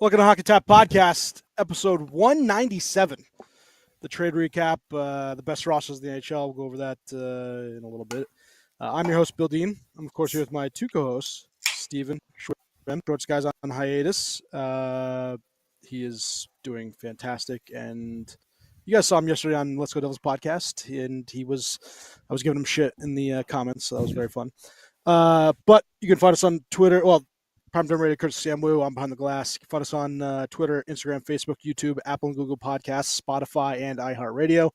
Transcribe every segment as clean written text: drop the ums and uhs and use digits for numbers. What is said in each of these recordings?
Welcome to Hockey Tap Podcast, episode 197. The trade recap, the best rosters in the NHL. We'll go over that in a little bit. I'm your host, Bill Dean. I'm, of course, here with my two co-hosts, Steven Schwinn. George Guy's on hiatus. He is doing fantastic, and you guys saw him yesterday on Let's Go Devils podcast, and I was giving him shit in the comments, so that was very fun. But you can find us on Twitter. Well, Prime Time Radio, Curtis Samwu. I'm behind the glass. You can find us on Twitter, Instagram, Facebook, YouTube, Apple and Google Podcasts, Spotify, and iHeartRadio.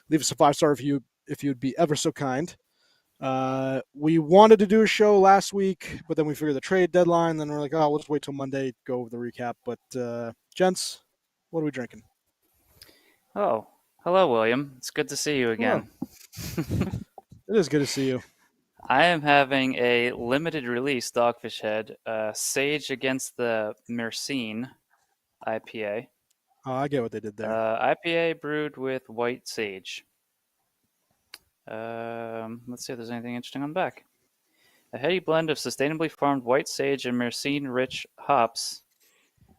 Leave us a 5-star review if you'd be ever so kind. We wanted to do a show last week, but then we figured the trade deadline. Then we're like, we'll just wait till Monday, go over the recap. But, gents, what are we drinking? Oh, hello, William. It's good to see you again. It is good to see you. I am having a limited release Dogfish Head, Sage against the Mercine IPA. Oh, I get what they did there. IPA brewed with white sage. Let's see if there's anything interesting on the back. A heady blend of sustainably farmed white sage and Mercine-rich hops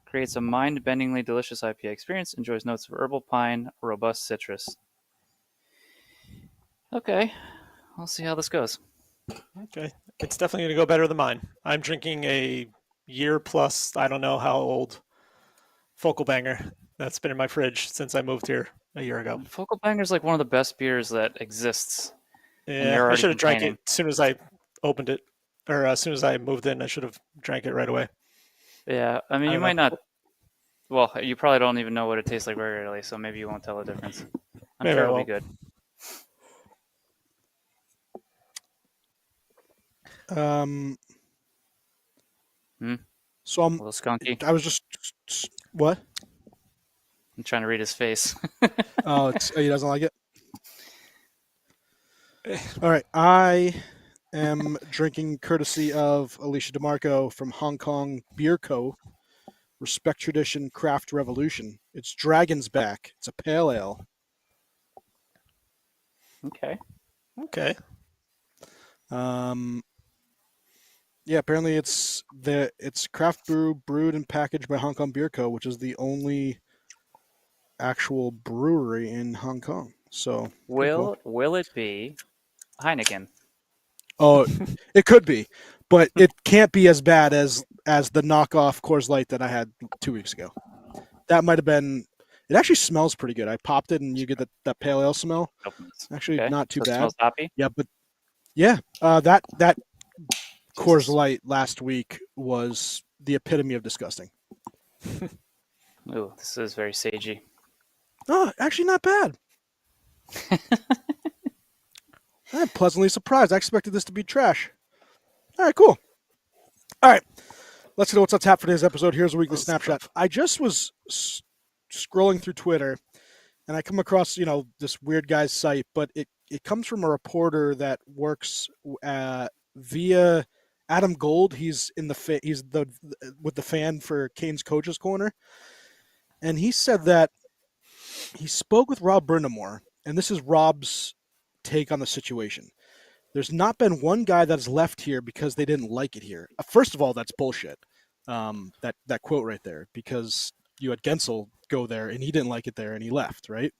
creates a mind-bendingly delicious IPA experience. Enjoys notes of herbal pine, robust citrus. Okay, we'll see how this goes. Okay. It's definitely going to go better than mine. I'm drinking a year plus, I don't know how old, Focal Banger that's been in my fridge since I moved here a year ago. Focal Banger is like one of the best beers that exists. Yeah, I should have drank it as soon as I opened it, or as soon as I moved in, I should have drank it right away. Yeah, I mean, you might not. Well, you probably don't even know what it tastes like regularly, so maybe you won't tell the difference. I'm sure it'll be good. So I'm a little skunky. I was just what? I'm trying to read his face. Oh, he doesn't like it. All right, I am drinking courtesy of Alicia DeMarco from Hong Kong Beer Co. Respect Tradition Craft Revolution. It's Dragon's Back. It's a pale ale. Okay. Yeah, apparently it's craft brew brewed and packaged by Hong Kong Beer Co., which is the only actual brewery in Hong Kong. So will it be Heineken? Oh, it could be, but it can't be as bad as the knockoff Coors Light that I had 2 weeks ago. That might have been. It actually smells pretty good. I popped it, and you get that pale ale smell. Actually, not too bad. It smells hoppy? Yeah, but yeah, that Coors Light last week was the epitome of disgusting. Ooh, this is very sagey. Oh, actually not bad. I'm pleasantly surprised. I expected this to be trash. All right, cool. All right, let's get to what's on tap for today's episode. Here's a weekly snapshot. I just was scrolling through Twitter, and I come across this weird guy's site, but it comes from a reporter that works via Adam Gold. He's with the fan for Kane's Coaches Corner, and he said that he spoke with Rob Brindamore, and this is Rob's take on the situation. There's not been one guy that's left here because they didn't like it here. First of all, that's bullshit. That quote right there, because you had Gensel go there and he didn't like it there and he left, right?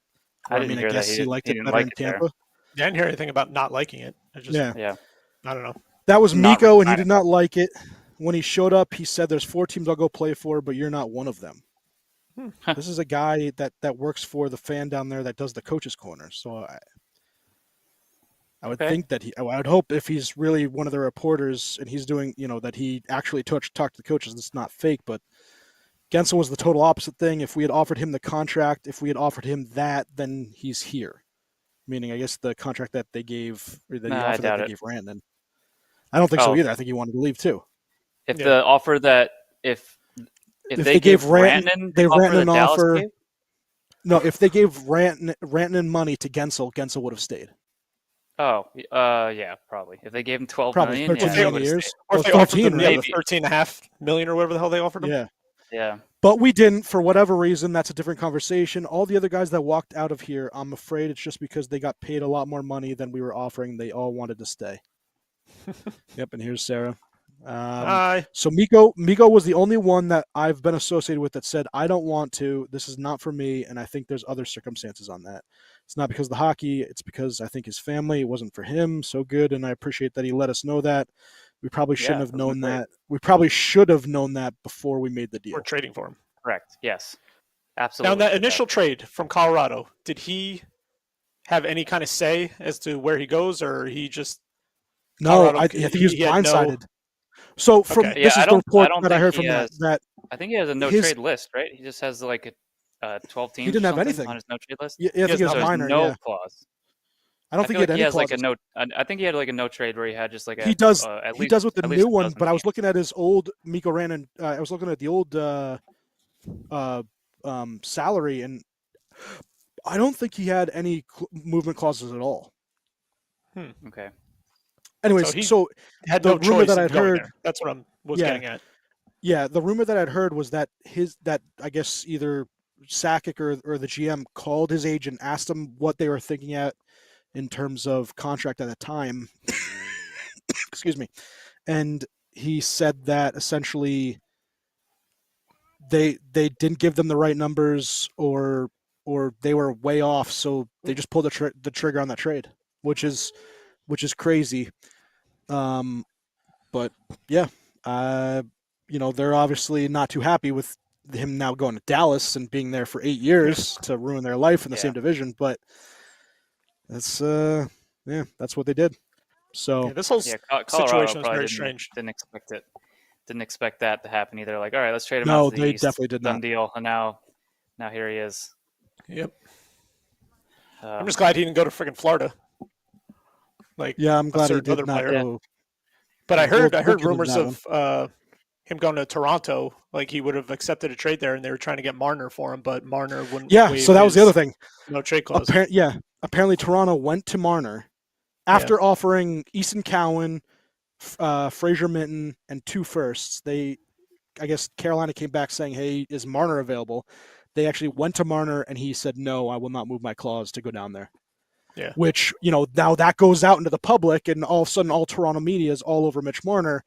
I guess he liked it better in Tampa. Yeah, I didn't hear anything about not liking it. I don't know. That was Mikko, and he did not like it. When he showed up, he said, "There's 4 teams I'll go play for, but you're not one of them." This is a guy that works for the fan down there that does the Coaches Corner. So I would think that I would hope if he's really one of the reporters and he's doing, that he actually talked to the coaches. It's not fake, but Gensel was the total opposite thing. If we had offered him the contract, if we had offered him that, then he's here. Meaning, I guess the contract that they gave, or the offer that they gave Rantanen. I don't think so either. I think he wanted to leave too. If the offer that if they gave Rantanen the offer, no, if they gave Rantanen money to Gensel, Gensel would have stayed. Oh, yeah, probably. If they gave him $12 million, 13 years. Or if they offered him $13.5 million or whatever the hell they offered him. Yeah. But we didn't, for whatever reason. That's a different conversation. All the other guys that walked out of here, I'm afraid it's just because they got paid a lot more money than we were offering. They all wanted to stay. Yep, and here's Sarah. Hi. So Miko was the only one that I've been associated with that said, I don't want to. This is not for me. And I think there's other circumstances on that. It's not because of the hockey. It's because I think his family, it wasn't for him. So good. And I appreciate that he let us know that. We probably shouldn't have known that. We probably should have known that before we made the deal. We're trading for him. Correct. Yes. Now, Absolutely. in that initial trade from Colorado, did he have any kind of say as to where he goes, or he just No, Colorado- I think he was he had no- blindsided. So from Okay. this Yeah, is I the don't- report I don't that I think heard he from has- that I think he has a no his- trade list, right? He just has like a 12 teams. He didn't or have something anything. on his no trade list. yeah, I think has he was So there's minor. no Yeah, clause. I don't think feel he had like any has clauses. like a no. I think he had like a no trade where he had just like a. He does. At He least, does with the at least new a one, dozen but I was teams. looking at his old Miko Rannon. I was looking at the old salary, and I don't think he had any movement clauses at all. Okay. Anyways, So he had the no rumor choice that in I'd going heard- there. That's what I was Yeah. getting at. yeah, the rumor that I'd heard was that I guess either Sakic or the GM called his agent, asked him what they were thinking at in terms of contract at the time. Excuse me, and he said that essentially they didn't give them the right numbers or they were way off, so they just pulled the trigger on that trade, which is crazy. But yeah, they're obviously not too happy with him now going to Dallas and being there for 8 years to ruin their life in the Yeah. same division. But that's that's what they did. So Yeah, this whole Yeah, Colorado situation was probably very didn't, strange. Didn't expect it. Didn't expect that to happen either. Like, all right, let's trade him No, out to the they East. definitely did Done not. deal. And now here he is. Yep. I'm Um, just glad he didn't go to freaking Florida. Like, yeah, I'm glad he certain did other not player. go. but I we'll heard give him rumors that of him going to Toronto. Like he would have accepted a trade there, and they were trying to get Marner for him, but Marner wouldn't. Yeah, waive so that was the his other thing. No trade clause. Apparently Toronto went to Marner after offering Easton Cowan, Fraser Minton, and 2 firsts. I guess Carolina came back saying, "Hey, is Marner available?" They actually went to Marner, and he said, "No, I will not move my clause to go down there." Yeah. Which, now that goes out into the public, and all of a sudden, all Toronto media is all over Mitch Marner.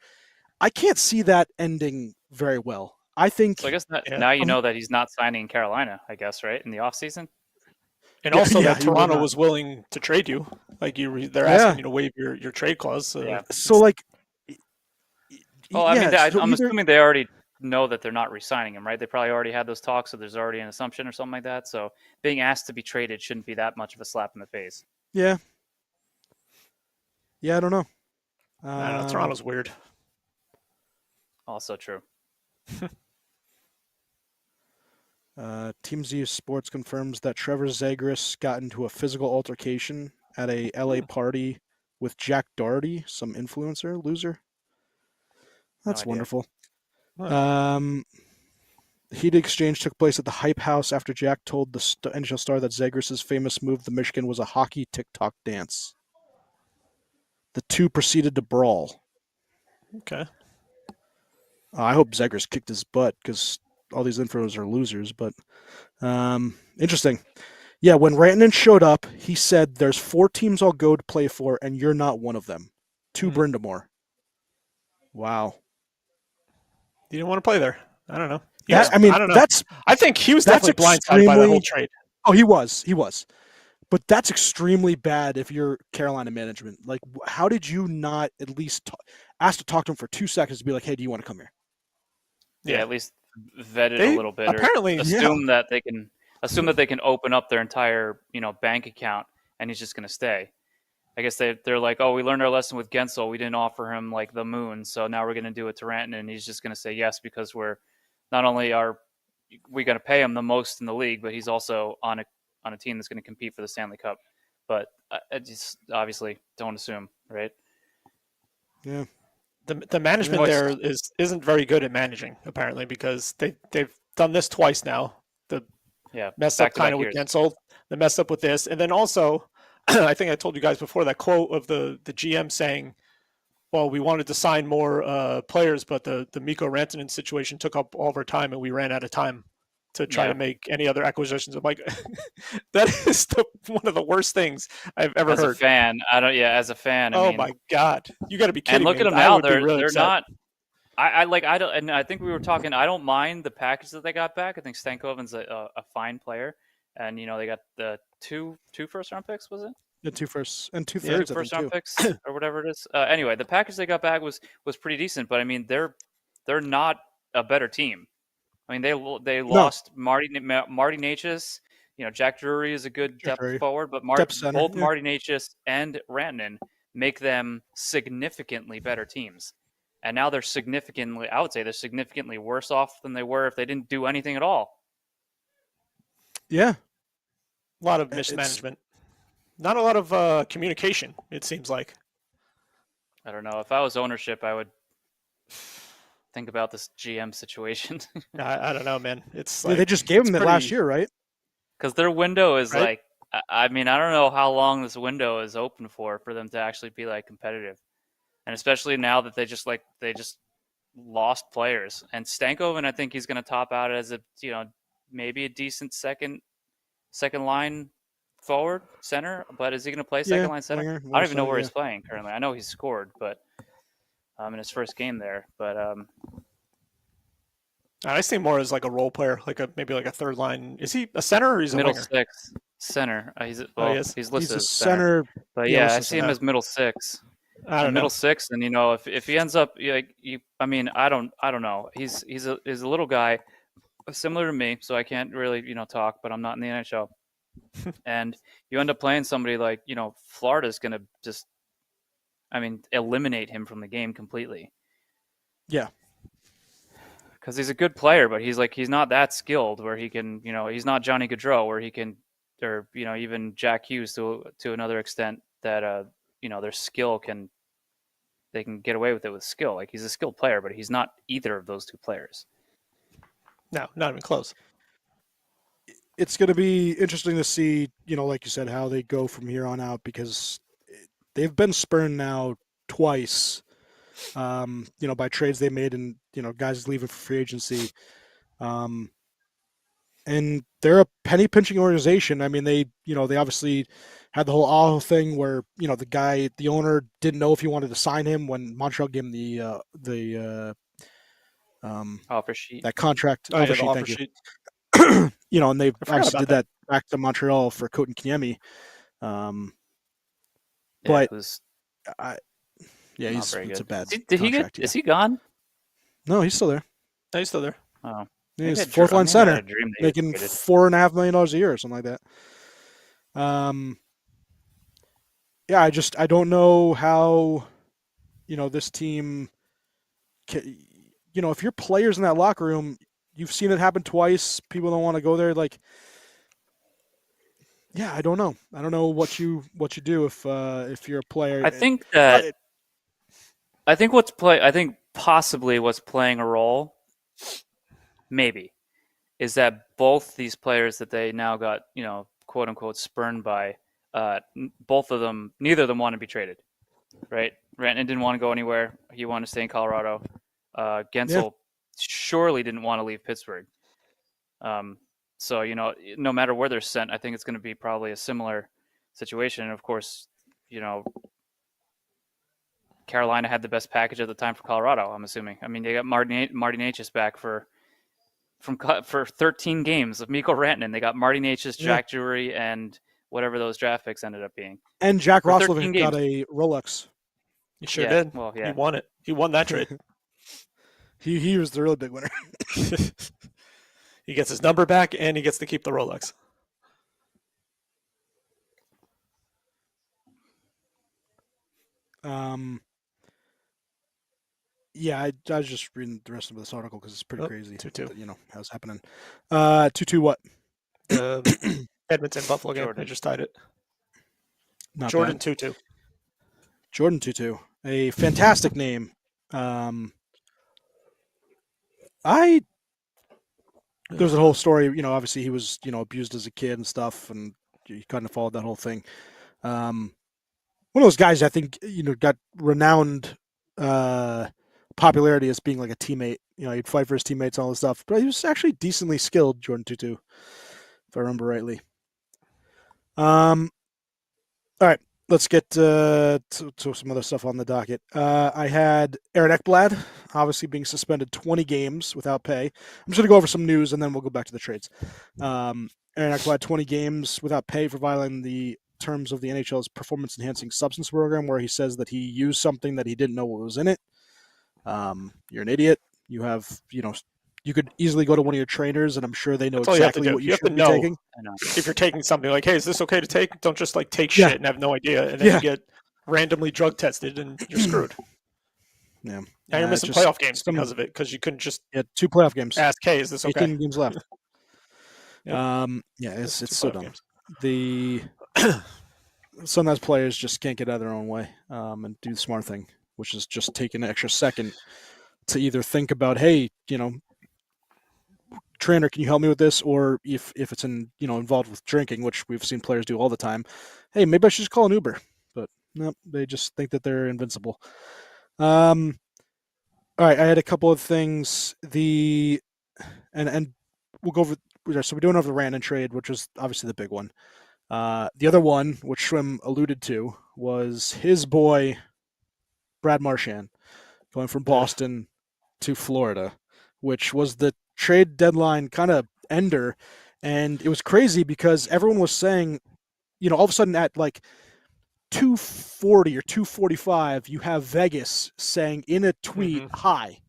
I can't see that ending very well. I think. So I guess Yeah. now you know that he's not signing in Carolina, I guess, right? In the offseason? And Yeah, also yeah, that he will Toronto not. was willing to trade you. Like they're Yeah. asking you to waive your trade clause. So Yeah. So, like. Well, I mean, so I'm either- assuming they already know that they're not re-signing him, right? They probably already had those talks, so there's already an assumption or something like that. So being asked to be traded shouldn't be that much of a slap in the face. Yeah. Yeah, I don't know. I don't know, Toronto's weird. Also true. TMZ Sports confirms that Trevor Zagris got into a physical altercation at a LA party with Jack Doherty, some influencer loser. That's idea. wonderful. Huh. Heated exchange took place at the Hype House after Jack told the NHL star that Zagris' famous move to Michigan was a hockey TikTok dance. The two proceeded to brawl. Okay. I hope Zagris kicked his butt because all these infos are losers. But interesting. Yeah, when Rantanen showed up, he said, "There's 4 teams I'll go to play for, and you're not one of them." To Brindamore. Wow. You didn't want to play there. I don't know. That, I don't know. I think he was that's definitely blindsided by the whole extremely- trade. Oh, he was. But that's extremely bad if you're Carolina management. Like, how did you not at least ask to talk to him for 2 seconds to be like, "Hey, do you want to come here?" Yeah, at least vet it They- a little bit. apparently- or assume that they can open up their entire bank account and he's just going to stay. I guess they're like, oh, we learned our lesson with Gensel. We didn't offer him like the moon, so now we're going to do it to Rantanen, and he's just going to say yes because we're not only we going to pay him the most in the league, but he's also on a team that's going to compete for the Stanley Cup. But I just obviously don't assume, right? Yeah. The management there isn't very good at managing, apparently, because they've done this twice now. Messed up kind of with Gensel. They messed up with this, and then also, I think I told you guys before that quote of the GM saying, "Well, we wanted to sign more players, but the Mikko Rantanen situation took up all of our time, and we ran out of time to try to make any other acquisitions." I'm like, that is one of the worst things I've ever heard. As a fan, as a fan. I Oh mean, my god, you got to be kidding and look me. at them I now; would be really they're upset. I don't, and I think we were talking. I don't mind the package that they got back. I think Stankoven's a fine player, and they got the two first round picks. Was it? The 2 firsts and 2 thirds, 2 first round picks or whatever it is. Anyway, the package they got back was pretty decent, but I mean they're not a better team. I mean they lost Marty Necas. Jack Drury is a good depth forward, but both Marty Necas and Rantanen make them significantly better teams. And now they're significantly worse off than they were if they didn't do anything at all. Yeah. A lot of mismanagement. Not a lot of communication, it seems like. I don't know. If I was ownership, I would think about this GM situation. I don't know, man. It's they just gave him that last year, right? Because their window is I mean, I don't know how long this window is open for them to actually be competitive. And especially now that they just lost players. And Stankoven, I think he's going to top out as maybe a decent second line forward center. But is he going to play second line center? Winger, I don't even know where he's playing currently. I know he's scored, but in his first game there. But I see him more as a role player, maybe a third line. Is he a center or he's a middle winger? Six center. He's listed he's a as center. But yeah, I see him as middle six. I don't know. Middle six, and if he ends up I mean, I don't know. He's a little guy, similar to me, so I can't really talk. But I'm not in the NHL, and you end up playing somebody Florida's going to just, eliminate him from the game completely. Yeah, because he's a good player, but he's not that skilled where he can he's not Johnny Gaudreau where he can, or even Jack Hughes to another extent that their skill they can get away with it with skill. He's a skilled player, but he's not either of those two players. No, not even close. It's going to be interesting to see, like you said, how they go from here on out, because they've been spurned now twice, by trades they made and, guys leaving for free agency. And they're a penny pinching organization. I mean, they obviously had the whole Aho thing where, the owner didn't know if he wanted to sign him when Montreal gave him the offer sheet. That contract offer sheet. And they obviously did that back to Montreal for Kotkaniemi. But it's a bad. Is he gone? No, he's still there. No, he's still there. Oh. He's fourth line center, making $4.5 million a year or something like that. I don't know how, this team, if your players in that locker room, you've seen it happen twice. People don't want to go there. I don't know. I don't know what you do if you're a player. I think possibly what's playing a role, maybe, is that both these players that they now got, quote unquote, spurned by, neither of them want to be traded, right? Rantanen didn't want to go anywhere. He wanted to stay in Colorado. Gensel surely didn't want to leave Pittsburgh. So, no matter where they're sent, I think it's going to be probably a similar situation. And of course, Carolina had the best package at the time for Colorado, I'm assuming. I mean, they got Marty Necas back for 13 games of Mikko Rantanen. They got Marty Necas, Jack Drury, and whatever those draft picks ended up being. And Jack Roslovic got a Rolex. He sure did. Well, yeah. He won it. He won that trade. He was the really big winner. He gets his number back, and he gets to keep the Rolex. I was just reading the rest of this article because it's pretty crazy. 2-2. How's happening. 2-2 what? Edmonton Buffalo game. They just tied it. Not Jordan bad. 2-2. Jordan 2-2. A fantastic name. There's a whole story, obviously he was, abused as a kid and stuff, and he kind of followed that whole thing. One of those guys I think, got renowned popularity as being like a teammate. He'd fight for his teammates and all this stuff, but he was actually decently skilled, Jordan 2-2, if I remember rightly. All right. let's get to some other stuff on the docket. I had Aaron Ekblad, obviously being suspended 20 games without pay. I'm just going to go over some news, and then we'll go back to the trades. Aaron Ekblad, 20 games without pay for violating the terms of the NHL's performance-enhancing substance program, where he says that he used something that he didn't know what was in it. You're an idiot. You have, you could easily go to one of your trainers, and I'm sure they know exactly what you should be taking. If you're taking something like, hey, is this okay to take? Don't just take shit and have no idea, and then you get randomly drug tested and you're screwed. Yeah. Now you're missing playoff games because of it, because you couldn't just 2 playoff games. Ask, hey, is this okay? 18 games left. It's so dumb. The sometimes players just can't get out of their own way and do the smart thing, which is just take an extra second to either think about, hey, trainer, can you help me with this? Or if it's involved with drinking, which we've seen players do all the time, hey, maybe I should just call an Uber. But no, they just think that they're invincible. All right, I had a couple of things. And we'll go over. So we're doing over the Rantanen trade, which was obviously the big one. The other one, which Schwim alluded to, was his boy Brad Marchand going from Boston to Florida, which was the trade deadline kind of ender. And it was crazy because everyone was saying, all of a sudden at like 2:40 or 2:45, you have Vegas saying in a tweet, hi.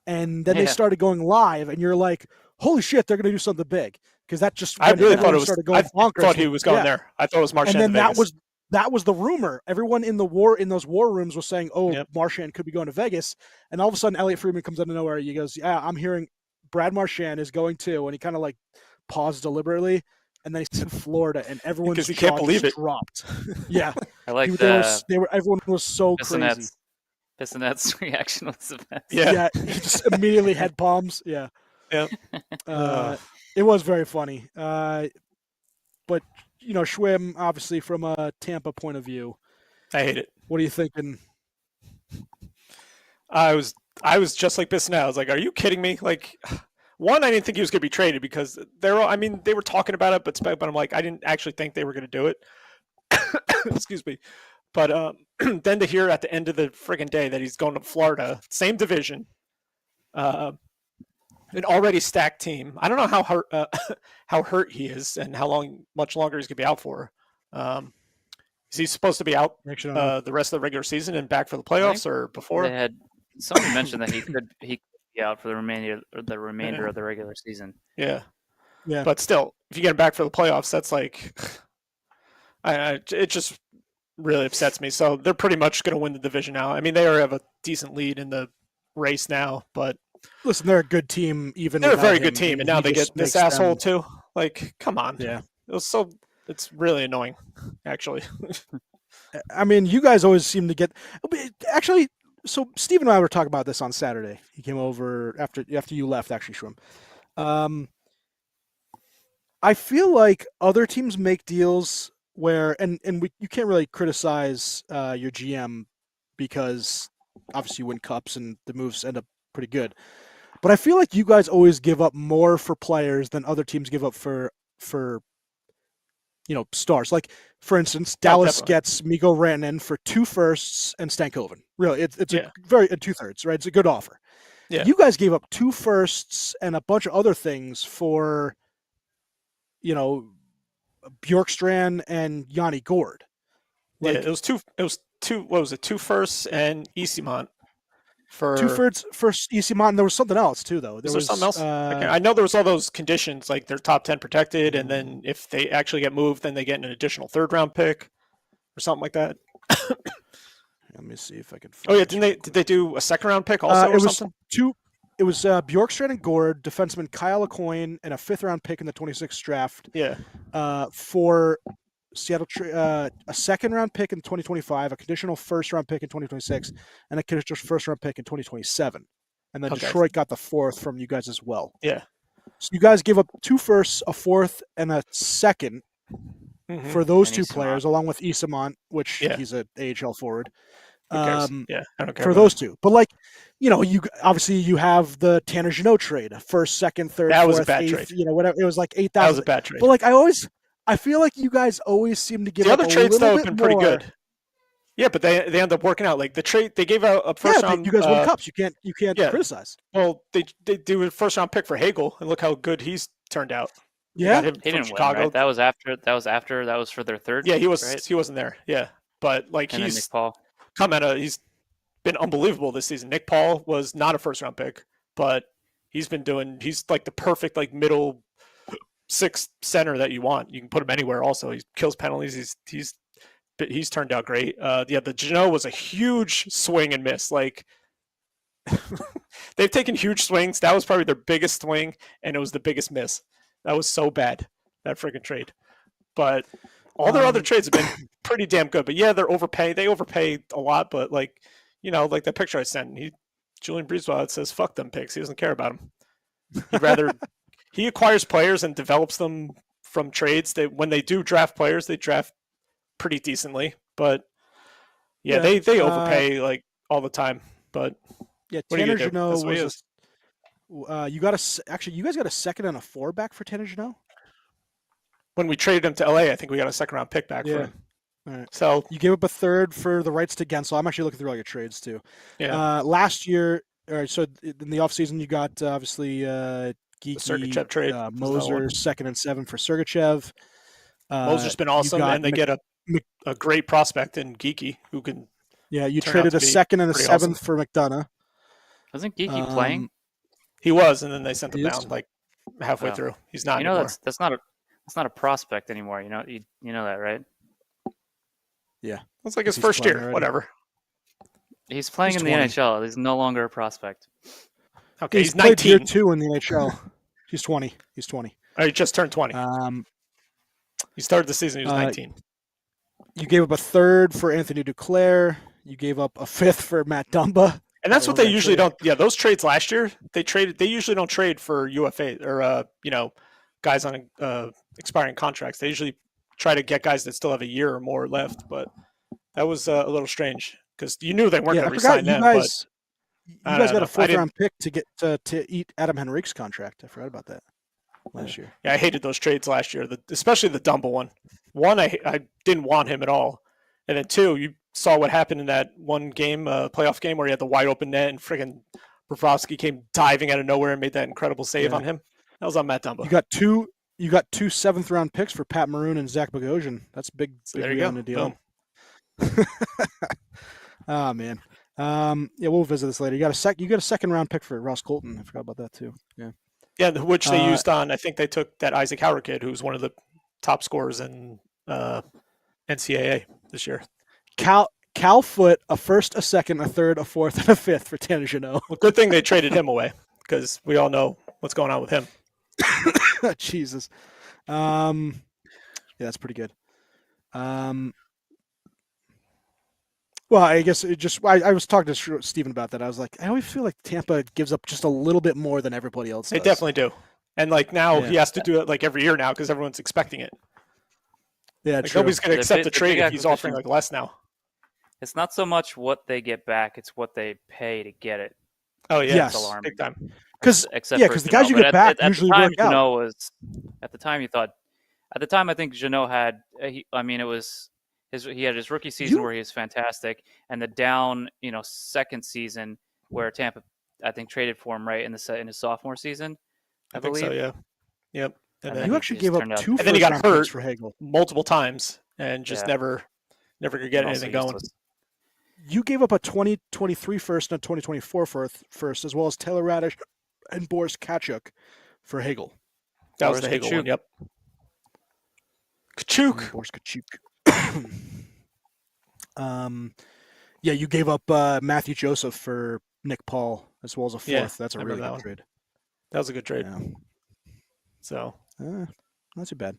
And then they started going live, and you're like, holy shit, they're going to do something big. Because that just, I really thought it was, started going bonkers. I thought he was going there. I thought it was Marchand. And then that was the rumor. Everyone in those war rooms was saying, Marchand could be going to Vegas. And all of a sudden, Elliot Friedman comes out of nowhere. He goes, yeah, I'm hearing Brad Marchand is going too. And he kind of paused deliberately. And then he said Florida, and everyone's jaw can't believe it. dropped. Yeah. I like everyone was so crazy. Pissonette's reaction was the best. Yeah. He just immediately head palms. Yeah. Yeah. It was very funny. But, Schwim, obviously, from a Tampa point of view, I hate it. What are you thinking? I was just like Bissonnette. I was like, are you kidding me? One, I didn't think he was going to be traded because they were talking about it, but I'm like, I didn't actually think they were going to do it. Excuse me. But then to hear at the end of the friggin' day that he's going to Florida, same division, an already stacked team. I don't know how hurt he is and much longer he's going to be out for. Is he supposed to be out the rest of the regular season and back for the playoffs or before? Someone mentioned that he could be out for the remainder of the regular season. Yeah. But still, if you get him back for the playoffs, that's it just really upsets me. So they're pretty much going to win the division now. I mean, they already have a decent lead in the race now, but listen, they're a good team. They're a very good team, and now they get this asshole too. Come on. Yeah. It's really annoying, actually. I mean, you guys always seem to get actually. So Steve and I were talking about this on Saturday. He came over after you left, actually, Schwim. I feel like other teams make deals where, you can't really criticize your GM because obviously you win cups and the moves end up pretty good. But I feel like you guys always give up more for players than other teams give up for stars. Like, for instance, Dallas gets Mikko Rantanen for 2 firsts and Stankoven. Really, it's a very 2/3, right? It's a good offer. Yeah. You guys gave up 2 firsts and a bunch of other things for, Bjorkstrand and Yanni Gord. It was two. What was it? 2 firsts and Easymont. For 2 firsts for Easymont, and there was something else too, though. There was something else. I know there was all those conditions, like they're top 10 protected, and then if they actually get moved, then they get an additional 3rd round pick or something like that. Let me see if I can. Did they do a 2nd round pick also? It was 2. It was Bjorkstrand and Gord, defenseman Kyle Aucoin, and a 5th round pick in the 26th draft. Yeah. For Seattle, a 2nd round pick in 2025, a conditional 1st round pick in 2026, and a conditional 1st round pick in 2027. And then Detroit got the 4th from you guys as well. Yeah. So you guys gave up 2 firsts, a 4th, and a 2nd for those 2 players, along with Easymont, which he's an AHL forward. I don't care for those 2. But you obviously you have the Tanner Jeannot trade, 1st, 2nd, 3rd, 4th, 8th, trade. Whatever. It was like 8,000. That was a bad trade. But I always I feel like you guys always seem to give the up other trades though have been pretty more. good. Yeah, but they end up working out. Like the trade they gave out a first round. You guys win cups. You can't criticize. Well, they do a first round pick for Hagel, and look how good he's turned out. Yeah, he didn't Chicago. Win, right? That was after. That was for their third. Yeah, he was. Right? He wasn't there. Yeah, but like and he's Nick Paul. He's been unbelievable this season. Nick Paul was not a first round pick, but he's like the perfect like middle sixth center that you want. You can put him anywhere. Also, he kills penalties. He's turned out great. The Jeannot was a huge swing and miss. Like they've taken huge swings. That was probably their biggest swing, and it was the biggest miss. That was so bad, that freaking trade. But all their other trades have been pretty damn good. But yeah, they're overpaying. They overpay a lot. But like like that picture I sent, Julian Breezewell, it says fuck them picks. He doesn't care about them. He'd rather he acquires players and develops them from trades. When they do draft players, they draft pretty decently. But yeah, they overpay like all the time. But yeah, Tanner Jeannot was you guys got a second and a 4 back for Tanner Jeannot? When we traded him to LA, I think we got a second round pick back for him. All right. So you gave up a third for the rights to Gensel. I'm actually looking through all your trades too. Yeah. Last year, all right, so in the offseason, you got obviously Geeky, Sergachev trade, Moser, 2nd and 7 for Sergachev. Moser's been awesome, and they get a great prospect in Geeky who can. Yeah, you traded a 2nd and a 7th for McDonough. Wasn't Geeky playing? He was, and then they sent him down like halfway through. He's not. Anymore. That's not a prospect anymore. You know that, right? Yeah, it's like his first year. Already. Whatever. He's playing in the NHL. He's no longer a prospect. Okay, he's 19. Year 2 in the NHL. He's 20. Oh, he just turned 20. He started the season. He was 19. You gave up a third for Anthony Duclair. You gave up a 5th for Matt Dumba. And that's what they usually don't. Yeah, those trades last year, they usually don't trade for UFA or guys on expiring contracts. They usually try to get guys that still have a year or more left. But that was a little strange because you knew they weren't going to resign them. You guys got a 4th round pick to get to eat Adam Henrique's contract. I forgot about that last year. Yeah, I hated those trades last year, especially the Dumba one. One, I didn't want him at all, and then 2, you saw what happened in that one game, playoff game, where he had the wide open net and friggin' Bobrovsky came diving out of nowhere and made that incredible save on him. That was on Matt Dumba. You got two 7th round picks for Pat Maroon and Zach Bogosian. That's big. So there you go. Deal. Oh man. Yeah, we'll visit this later. You got a 2nd round pick for Ross Colton. I forgot about that too. Yeah. Yeah, which they used on. I think they took that Isaac Howard kid, who's one of the top scorers in NCAA this year. Cal Foote, a 1st, a 2nd, a 3rd, a 4th, and a 5th for Tanner Jeannot. Well, good thing they traded him away because we all know what's going on with him. Jesus. Yeah, that's pretty good. Well, I guess I was talking to Steven about that. I was like, I always feel like Tampa gives up just a little bit more than everybody else does. They definitely do. And like now he has to do it like every year now because everyone's expecting it. Yeah, like nobody's going to accept the trade if he's offering like less now. It's not so much what they get back; it's what they pay to get it. Oh yeah, yes, it's alarming. Big time. Because the guys you get back usually work out. At the time, I think Jeannot had. He had his rookie season where he was fantastic, and the down, 2nd season where Tampa, I think, traded for him right in his sophomore season. I believe so. Yeah. Yep. And then you actually gave up 2 and then he got hurt for Hagel multiple times and just never could get anything going. You gave up a 2023 first and a 2024 first, as well as Taylor Radish and Boris Kachuk for Hagel. That was the Hagel one. Yep. Kachuk. Boris Kachuk. Yeah, you gave up Matthew Joseph for Nick Paul as well as a 4th. Yeah, that's a really good trade. That was a good trade. Yeah. So, not too bad.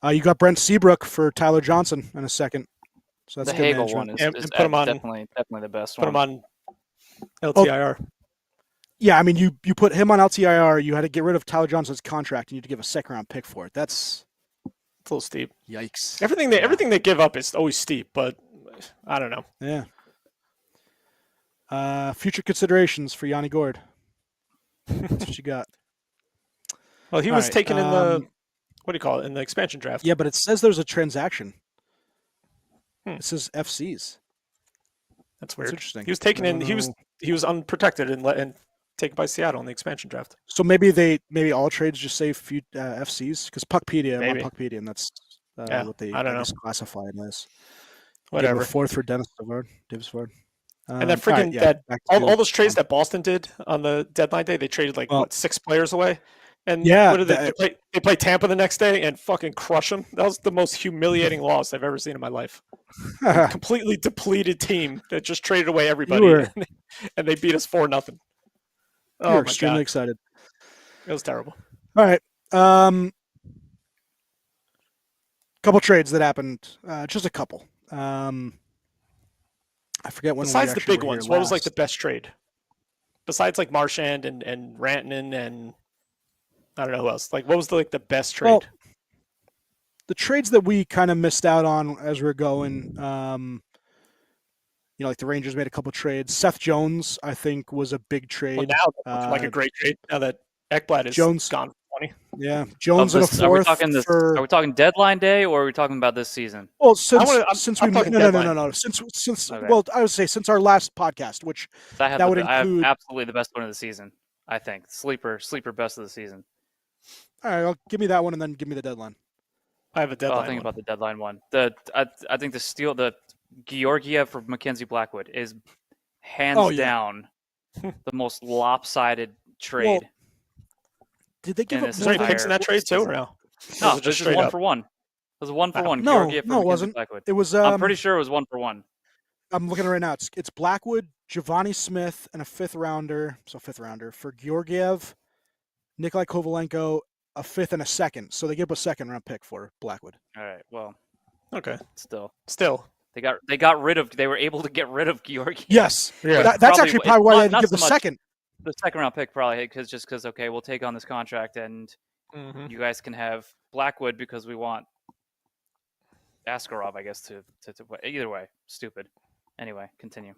You got Brent Seabrook for Tyler Johnson in a 2nd. So that's the Hagel one is put him on, definitely the best one. Put him on LTIR. Yeah, I mean, you put him on LTIR. You had to get rid of Tyler Johnson's contract, and you had to give a 2nd round pick for it. It's a little steep. Yikes! Everything they give up is always steep, but I don't know. Yeah. Future considerations for Yanni Gord. That's what you got. Well, he was taken in the what do you call it, in the expansion draft. Yeah, but it says there's a transaction. Hmm. It says FCs. That's weird. That's interesting. He was taken in. He was unprotected and taken by Seattle in the expansion draft. So maybe all trades just say FCs because Puckpedia. I'm on Puckpedia, and that's what they classify it as. Whatever. Fourth for Davis Savard. And that freaking all those trades that Boston did on the deadline day, they traded 6 players away. And what did they play Tampa the next day and fucking crush them? That was the most humiliating loss I've ever seen in my life. A completely depleted team that just traded away everybody, and they beat us 4-0. Oh, you're extremely excited. It was terrible. All right. Couple trades that happened. Just a couple. I forget when. Besides the big ones, what was the best trade? Besides Marchand and Rantanen and I don't know who else. What was the best trade? Well, the trades that we kind of missed out on as we were going. The Rangers made a couple trades. Seth Jones, I think, was a big trade. Well, now that's like a great trade. Now that Ekblad is gone for 20. Yeah, Jones in a fourth. Are we talking deadline day or are we talking about this season? Well, since I would say since our last podcast, which I have absolutely the best one of the season. I think sleeper best of the season. All right, give me that one and then give me the deadline. I have a deadline. I'll think about the deadline one. I think the Georgiev for Mackenzie Blackwood is hands down the most lopsided trade. Well, did they give up any picks in that trade too, or no? No, it was just 1-for-1. It was a 1-for-1. Georgiev for it wasn't. Blackwood. It was. I'm pretty sure it was 1-for-1. I'm looking at it right now. It's Blackwood, Giovanni Smith, and a 5th rounder. So 5th rounder for Georgiev, Nikolai Kovalenko, a 5th and a 2nd. So they gave up a 2nd round pick for Blackwood. All right. Well. Okay. Still. They were able to get rid of Georgiev. Yes. Yeah. That's actually probably why they didn't give the 2nd. The 2nd round pick probably because okay, we'll take on this contract and you guys can have Blackwood because we want Askarov, I guess, to either way, stupid. Anyway, continue.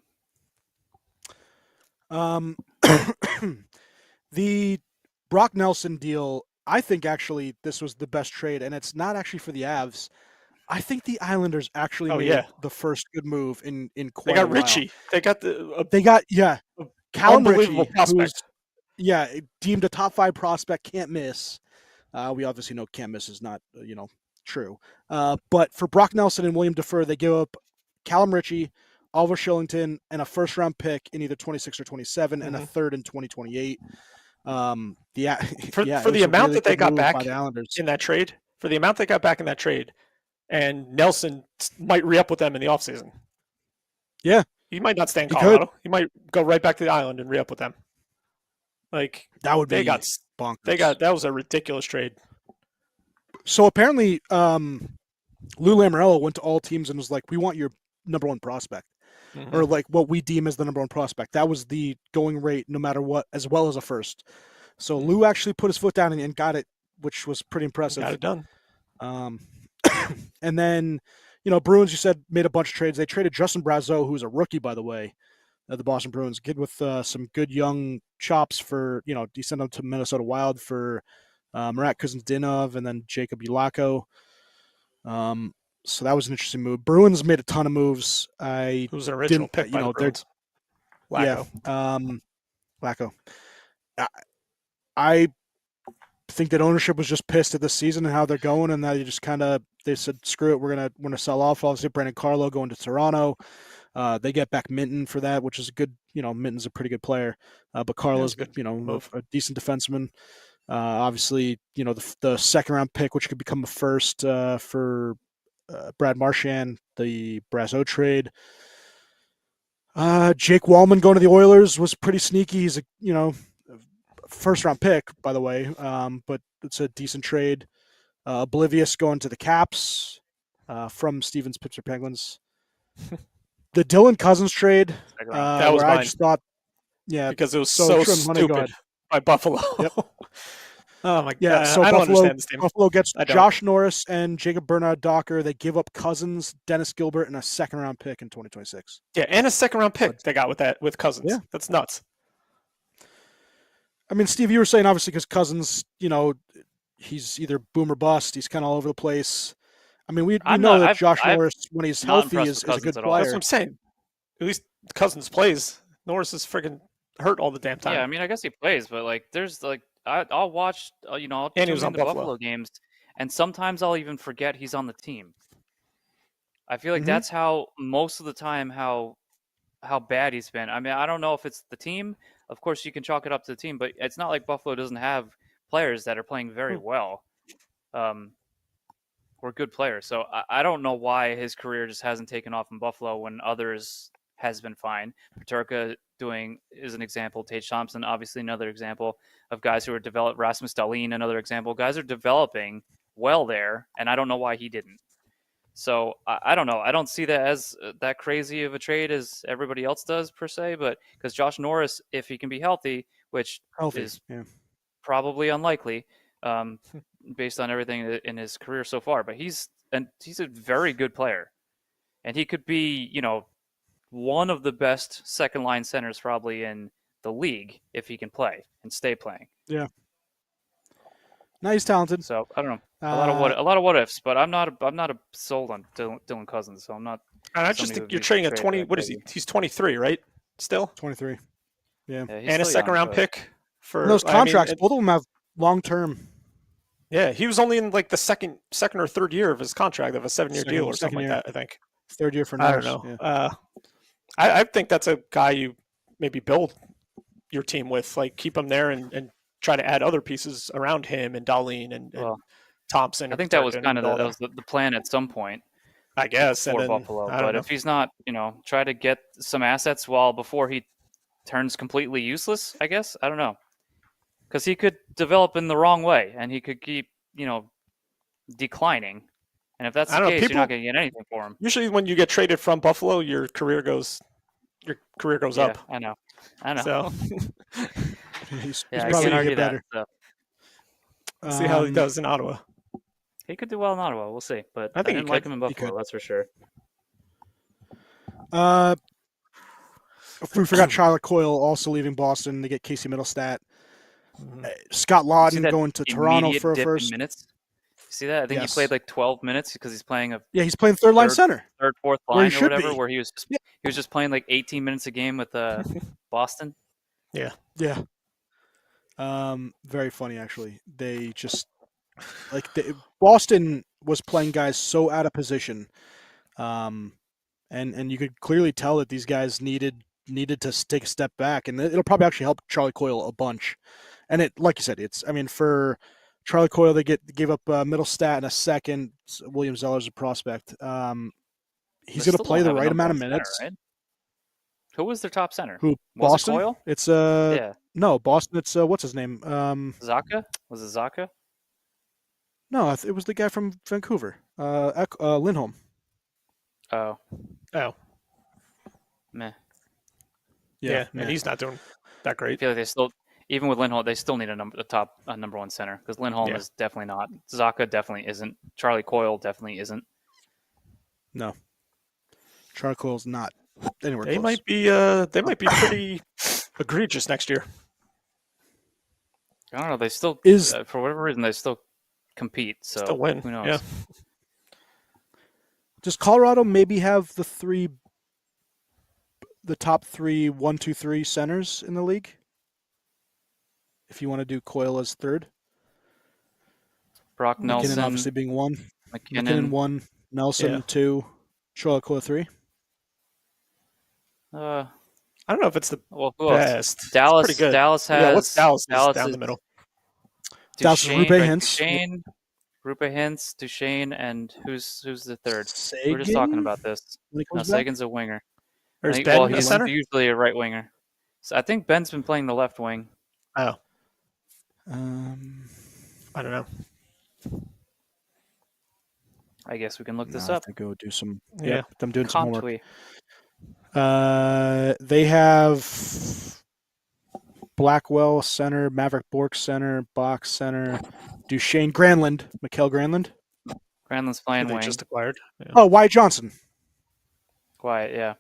The Brock Nelson deal, I think actually this was the best trade, and it's not actually for the Avs. I think the Islanders actually made the first good move in quite a while. They got Ritchie. They got Callum unbelievable Ritchie, prospect. Who's deemed a top 5 prospect, can't miss. We obviously know can't miss is not true. But for Brock Nelson and William Defoe, they give up Callum Ritchie, Oliver Shillington, and a 1st round pick in either 26 or 27, and a 3rd in 2028. For the amount that they got back in that trade, and Nelson might re-up with them in the offseason. Yeah. He might not stay in Colorado. He might go right back to the island and re-up with them. That would be bonkers. That was a ridiculous trade. So apparently, Lou Lamoriello went to all teams and was like, "We want your number 1 prospect, or what we deem as the number 1 prospect." That was the going rate, no matter what, as well as a 1st. So Lou actually put his foot down and got it, which was pretty impressive. Got it done. And then, Bruins, you said, made a bunch of trades. They traded Justin Brazeau, who's a rookie, by the way, the Boston Bruins, kid with some good young chops for, he sent him to Minnesota Wild for Marat Kuznetsov and then Jacob Ulako. So that was an interesting move. Bruins made a ton of moves. It was an original pick by the Bruins. Lacko. I think that ownership was just pissed at this season and how they're going, and that they said, screw it, we're gonna sell off. Obviously, Brandon Carlo going to Toronto. They get back Minton for that, which is a good. Minton's a pretty good player, but Carlo's good. A decent defenseman. Obviously, the 2nd round pick, which could become a 1st for Brad Marchand, the Brazeau trade. Jake Wallman going to the Oilers was pretty sneaky. He's a 1st round pick, by the way, but it's a decent trade. Oblivious going to the Caps from Stevens Pittsburgh Penguins. The Dylan Cousins trade. That was mine. I just thought, because it was so stupid by Buffalo. Yep. Oh my god! Yeah, so I don't understand this team. Buffalo gets Josh Norris and Jacob Bernard Docker. They give up Cousins, Dennis Gilbert, and a 2nd round pick in 2026. Yeah, and a 2nd round pick they got with Cousins. Yeah, that's nuts. I mean, Steve, you were saying obviously because Cousins, he's either boom or bust. He's kind of all over the place. I mean, we know that Josh Norris, when he's healthy, is a good player. That's what I'm saying. At least Cousins plays. Norris is freaking hurt all the damn time. Yeah, I mean, I guess he plays, but like, there's like, I'll watch, I'll and he was on the Buffalo games, and sometimes I'll even forget he's on the team. I feel like that's how most of the time how bad he's been. I mean, I don't know if it's the team. Of course, you can chalk it up to the team, but it's not like Buffalo doesn't have players that are playing very well. Or good players. So I don't know why his career just hasn't taken off in Buffalo when others has been fine. Paterka is an example. Tage Thompson, obviously another example of guys who are developed. Rasmus Dahlin, another example. Guys are developing well there, and I don't know why he didn't. So I don't know. I don't see that as that crazy of a trade as everybody else does per se, but because Josh Norris, if he can be healthy, which is probably unlikely, based on everything in his career so far, but he's a very good player, and he could be, one of the best second line centers probably in the league if he can play and stay playing. Yeah. No, he's talented. So I don't know. A lot of what ifs, but I'm not sold on Dylan Cousins. So I'm not. I just think you're trading a 20. What is he? He's 23, right? Still 23. Yeah, and a second round pick for and those contracts. Both of them have long term. Yeah, he was only in like the second or third year of his contract of a 7-year deal or something like that. I think third year for Norris. I don't know. Yeah. I think that's a guy you maybe build your team with, like keep him there and try to add other pieces around him and Dahlin and Thompson. I think that was kind of the plan at some point, I guess, for Buffalo. But if he's not, try to get some assets before he turns completely useless, I guess. I don't know. Because he could develop in the wrong way, and he could keep, declining. And if that's the case, you're not going to get anything for him. Usually when you get traded from Buffalo, your career goes up. I know. So he's I probably can't argue better. that. So. See how he does in Ottawa. He could do well in Ottawa. We'll see. But I think didn't like him in Buffalo, that's for sure. We forgot Charlotte Coyle also leaving Boston to get Casey Middlestat. Scott Lawton going to Toronto for a first. Minutes. See that? I think he played like 12 minutes because he's playing he's playing third line center, fourth line or whatever, where he was just playing like 18 minutes a game with Boston. Yeah. Very funny actually. They just Boston was playing guys so out of position, and you could clearly tell that these guys needed to take a step back, and it'll probably actually help Charlie Coyle a bunch. And it, like you said, for Charlie Coyle, they gave up Middlestat in a second. William Zeller's a prospect. He's going to play the right amount of minutes. Center, right? Who was their top center? Who? Was Boston? It Coyle? It's no, Boston. It's what's his name? Zaka? Was it Zaka? No, it was the guy from Vancouver. Lindholm. Oh. Meh. Yeah, and he's not doing that great. I feel like they still, even with Lindholm, they still need a top number one center because Lindholm is definitely not. Zaka definitely isn't. Charlie Coyle definitely isn't. No. Charlie Coyle's not anywhere They close. They might be pretty egregious next year. I don't know. They still for whatever reason they still compete. So still win. Who knows? Yeah. Does Colorado maybe have the top 3 1, 2, 3 centers in the league? If you want to do Coyle as third, Brock McKinnon Nelson obviously being 1, McKinnon 1, Nelson 2, Charlie Coyle 3. I don't know if it's the who best. Else? Dallas. Pretty good. Dallas has. What's Dallas? Dallas down is the middle. Dallas is Rupe Hintz. Rupe Hintz, Duchesne, and who's the third? Sagan? We were just talking about this. Sagan's a winger. There's Ben he's center? usually a right winger. So I think Ben's been playing the left wing. Oh. I don't know. I guess we can look this I up. have to go do some. Yeah, I'm doing some homework. Comtwe. They have Blackwell center, Maverick Bork center, Bach center, Duchesne, Granlund, Mikael Granlund. Granlund's playing They wing. just acquired. Yeah. Oh, Wyatt Johnson. Quiet, yeah.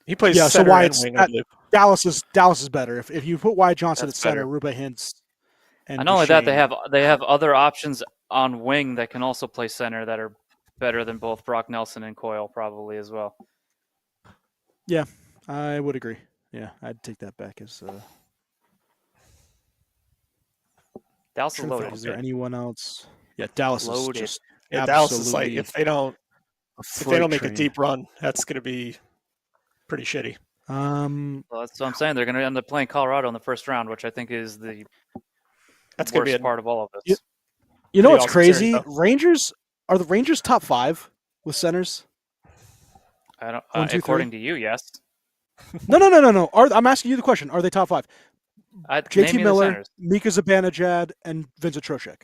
He plays so center Wyatt's and wing, I believe. Dallas is better. If you put Wyatt Johnson That's at center, better. Rupe Hintz And not only that, they have other options on wing that can also play center that are better than both Brock Nelson and Coyle probably as well. Yeah, I would agree. Yeah, I'd take that back as. Dallas is loaded. Is there anyone else? Yeah, Dallas loaded. Is just Dallas is like if they don't make a deep run, that's going to be pretty shitty. Well, that's what I'm saying. They're going to end up playing Colorado in the first round, which I think is the worst part of all of this. You know what's crazy? Rangers are the Rangers top 5 with centers. I don't. According to you, yes. No. I'm asking you the question. Are they top 5? JT Miller, Mika Zibanejad, and Vincent Trocheck.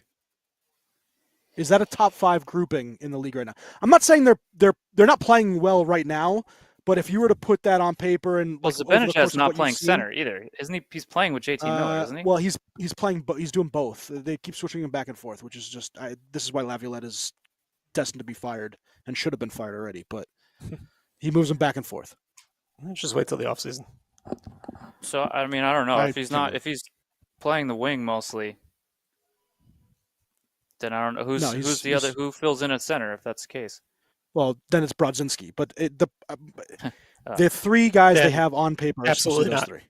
Is that a top 5 grouping in the league right now? I'm not saying they're not playing well right now, but if you were to put that on paper and Zibanejad's not playing center either, isn't he? He's playing with JT Miller, isn't he? Well, he's playing, but he's doing both. They keep switching him back and forth, which is just this is why Laviolette is destined to be fired and should have been fired already. But he moves them back and forth. Just wait till the offseason. So I mean, I don't know if he's playing the wing mostly. Then I don't know who's the other who fills in at center if that's the case. Well, then it's Brodzinski, but the 3 guys they have on paper are absolutely those not. 3.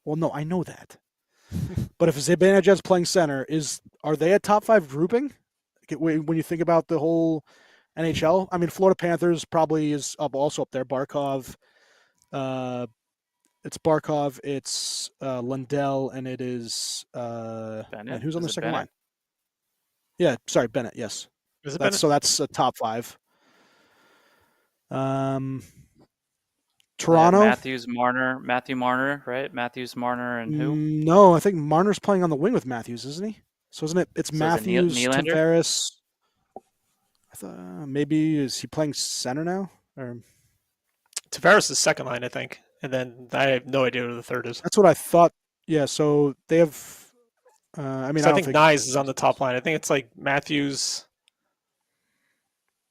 Well, no, I know that. But if Zibanejad's playing center, are they a top 5 grouping? When you think about the whole NHL, I mean, Florida Panthers probably is also up there. Barkov, it's Barkov, it's Lundell, and it is Bennett. And who's on the second Bennett? line? Yeah, sorry, Bennett. Yes, so that's a top 5. Toronto. Matthew Marner, right? Matthews, Marner, and who? No, I think Marner's playing on the wing with Matthews, isn't he? So isn't it? It's Matthews, Tavares. I thought maybe is he playing center now? Or Tavares is second line, I think, and then I have no idea who the third is. That's what I thought. Yeah, so they have. I think Nyes is on the top line. I think it's like Matthews.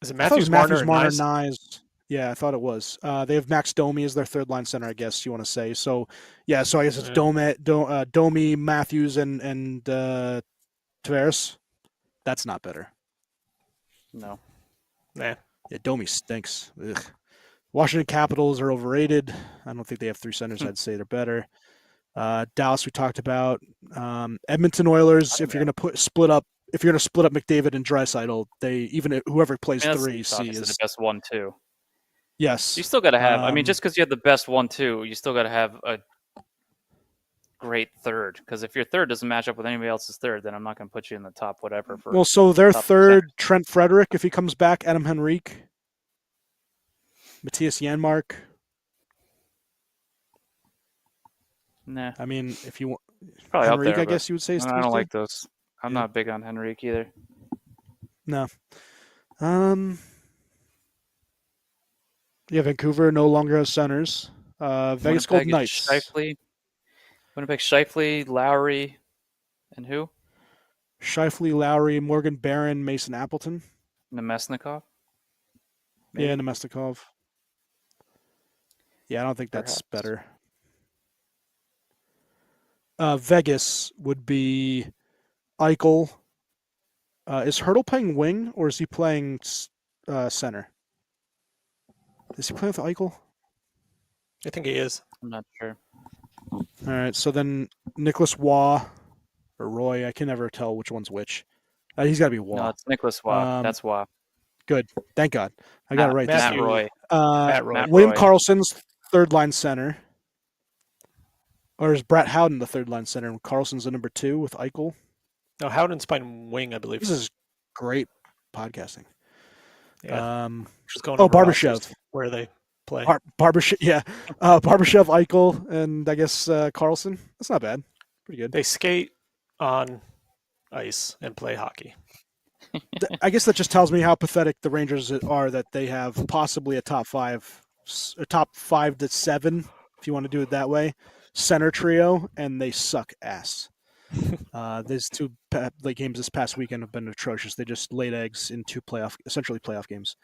Is it Matthews, Marner, Nyes? Yeah, I thought it was. They have Max Domi as their third line center, I guess you want to say. So, yeah, so I guess it's Domi, Matthews, and Tavares. That's not better. No. Nah. Yeah, Domi stinks. Ugh. Washington Capitals are overrated. I don't think they have 3 centers. I'd say they're better. Dallas we talked about. Edmonton Oilers. If you're going to split up McDavid and Draisaitl, whoever plays 3 is the best 1-2. Yes. You still got to have. Just because you have the best 1-2, you still got to have a great third. Because if your third doesn't match up with anybody else's third, then I'm not going to put you in the top whatever. So their third, Trent Frederick, if he comes back, Adam Henrique, Matthias Janmark. Nah. I mean, if you want probably Henrique, up there, I guess you would say. I don't like those. I'm not big on Henrique either. No. Yeah, Vancouver no longer has centers. Vegas Golden Knights. Winnipeg, Scheifele, Lowry, and who? Scheifele, Lowry, Morgan Barron, Mason Appleton. Nemesnikov? Maybe? Yeah, Nemesnikov. Yeah, I don't think that's better. Vegas would be Eichel. Is Hertl playing wing or is he playing center? Is he playing with Eichel? I think he is. I'm not sure. All right, so then Nicholas Waugh or Roy. I can never tell which one's which. He's got to be Waugh. No, it's Nicholas Waugh. That's Waugh. Good. Thank God. I got it right. Matt Roy. William Karlsson's third line center. Or is Brett Howden the third line center and Karlsson's the number 2 with Eichel? No, Howden's playing wing, I believe. This is great podcasting. Yeah. Just going Barbashev. Where they play. Barbashev, yeah. Barbashev, Eichel, and I guess Karlsson. That's not bad. Pretty good. They skate on ice and play hockey. I guess that just tells me how pathetic the Rangers are that they have possibly a top 5 to 7, if you want to do it that way, center trio, and they suck ass. These 2 games this past weekend have been atrocious. They just laid eggs in 2 essentially playoff games.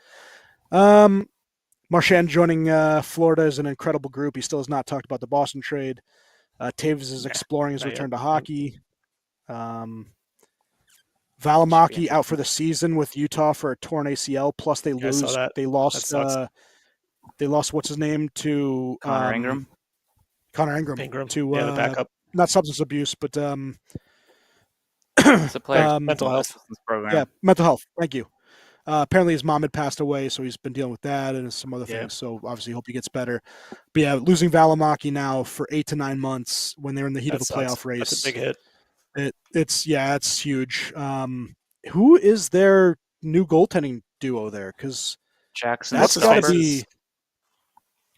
Marchand joining Florida is an incredible group. He still has not talked about the Boston trade. Taves is exploring his return to hockey. Valimaki out for the season with Utah for a torn ACL. Plus, they lose. They lost. They lost what's his name to Connor Ingram. Connor Ingram to the backup. Not substance abuse, but it's a player mental health program. Yeah, mental health. Thank you. Apparently, his mom had passed away, so he's been dealing with that and some other things. So obviously, hope he gets better. But yeah, losing Valimaki now for 8 to 9 months when they're in the heat of a playoff race. That's a big hit. It's huge. Who is their new goaltending duo there? Because Jackson. That's got to be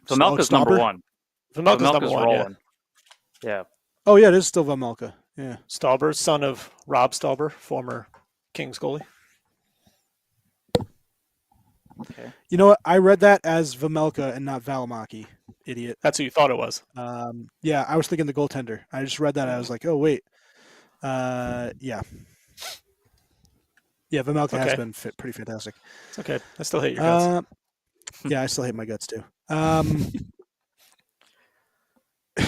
Vejmelka's number one. Vejmelka's number one. Rolling. Yeah. Oh yeah, it is still Vejmelka. Yeah. Stauber, son of Rob Stauber, former Kings goalie. Okay. You know what? I read that as Vejmelka and not Valimaki. Idiot. That's who you thought it was. Yeah, I was thinking the goaltender. I just read that. I was like, oh wait. Yeah. Yeah, Vejmelka has been pretty fantastic. It's okay. I still hate your guts. Yeah, I still hate my guts too.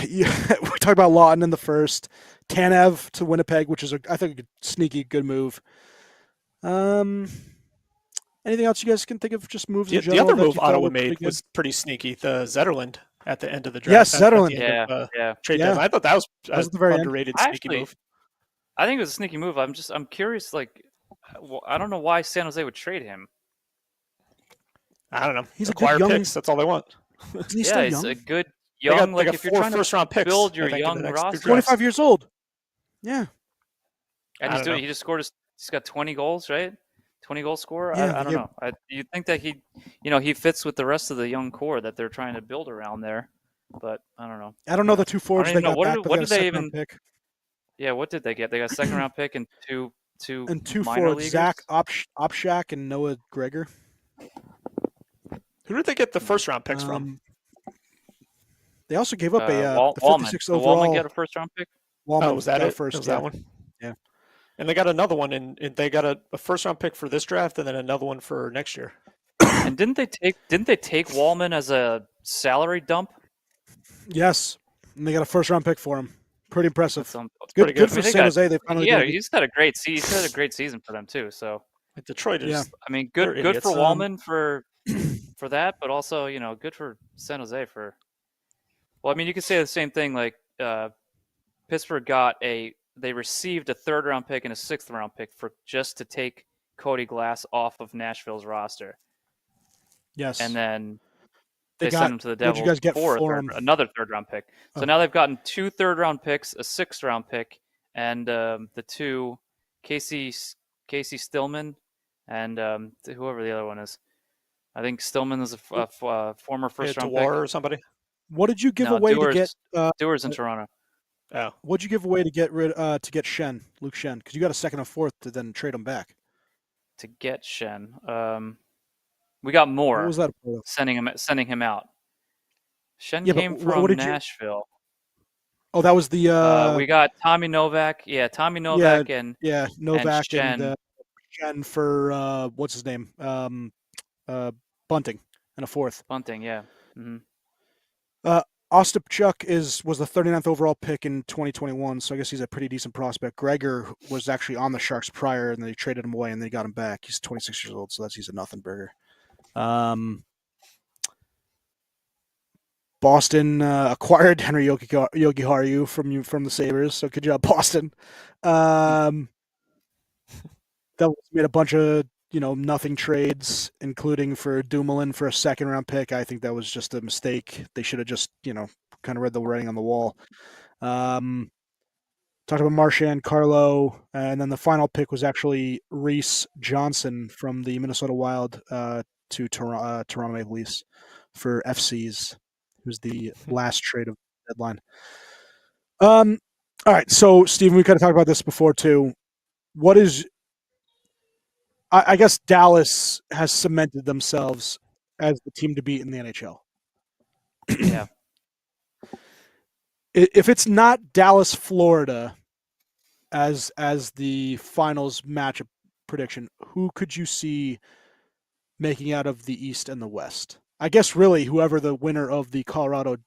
Yeah, we talked about Lawton in the first. Tanev to Winnipeg, which is I think a sneaky good move. Anything else you guys can think of? Just moves in general. The other move Ottawa made was pretty sneaky. The Zetterlund at the end of the draft. Yes, Zetterlund. Trade deadline. I thought that was a very underrated sneaky move. I think it was a sneaky move. I'm curious. Like, I don't know why San Jose would trade him. I don't know. He's acquire a good young picks. That's all they want. He's a good young. Like if you're trying to build your young roster, 25 years old. Yeah. And he just scored. He's got 20 goals, right? 20 goal scorer. Yeah, I don't know. You'd think that he fits with the rest of the young core that they're trying to build around there, but I don't know. I don't know the two forwards they got back. What did they even pick? Yeah, what did they get? They got a second round pick and two forwards, Zach Opshak and Noah Gregor. Who did they get the first round picks from? They also gave up the 56th overall. Wallman get a first round pick. Wallman was that it? First, was that one? Yeah. And they got another one, and they got a first round pick for this draft, and then another one for next year. And didn't they take Wallman as a salary dump? Yes, and they got a first round pick for him. Pretty impressive. Good for San Jose. They finally he's had a great season. He's had a great season for them too. So Detroit is. Yeah. I mean, good for Wallman for that, but also good for San Jose for. Well, I mean, you could say the same thing. Like Pittsburgh they received a third round pick and a sixth round pick just to take Cody Glass off of Nashville's roster. Yes, and then they sent him to the Devils. You guys get for another third round pick. So now they've gotten 2 third round picks, a sixth round pick, and the two Casey Stillman and whoever the other one is. I think Stillman is a former first round pick or somebody. What did you give away to get? Dewars in Toronto. Oh. What'd you give away to get rid to get Luke Shen? Because you got a second and fourth to then trade him back. To get Shen, we got more. What was that? Sending him out. Shen came from Nashville. Oh, that was the. We got Tommy Novak. Yeah, Tommy Novak and Novak and Shen for what's his name? Bunting and a fourth. Bunting, yeah. Mm-hmm. Ostapchuk was the 39th overall pick in 2021, so I guess he's a pretty decent prospect. Gregor was actually on the Sharks prior, and they traded him away, and they got him back. He's 26 years old, so he's a nothing burger. Boston acquired Henry Yogiharu from the Sabres, so good job, Boston. That made a bunch of nothing trades, including for Dumoulin for a second round pick. I think that was just a mistake. They should have just, kind of read the writing on the wall. Talked about Marchand, Carlo, and then the final pick was actually Reese Johnson from the Minnesota Wild to Toronto Maple Leafs for FCs, who's the last trade of the deadline. All right, so Steven, we kind of talked about this before too. What is I guess Dallas has cemented themselves as the team to beat in the NHL. Yeah. If it's not Dallas, Florida, as the finals matchup prediction, who could you see making out of the East and the West? I guess really whoever the winner of the Colorado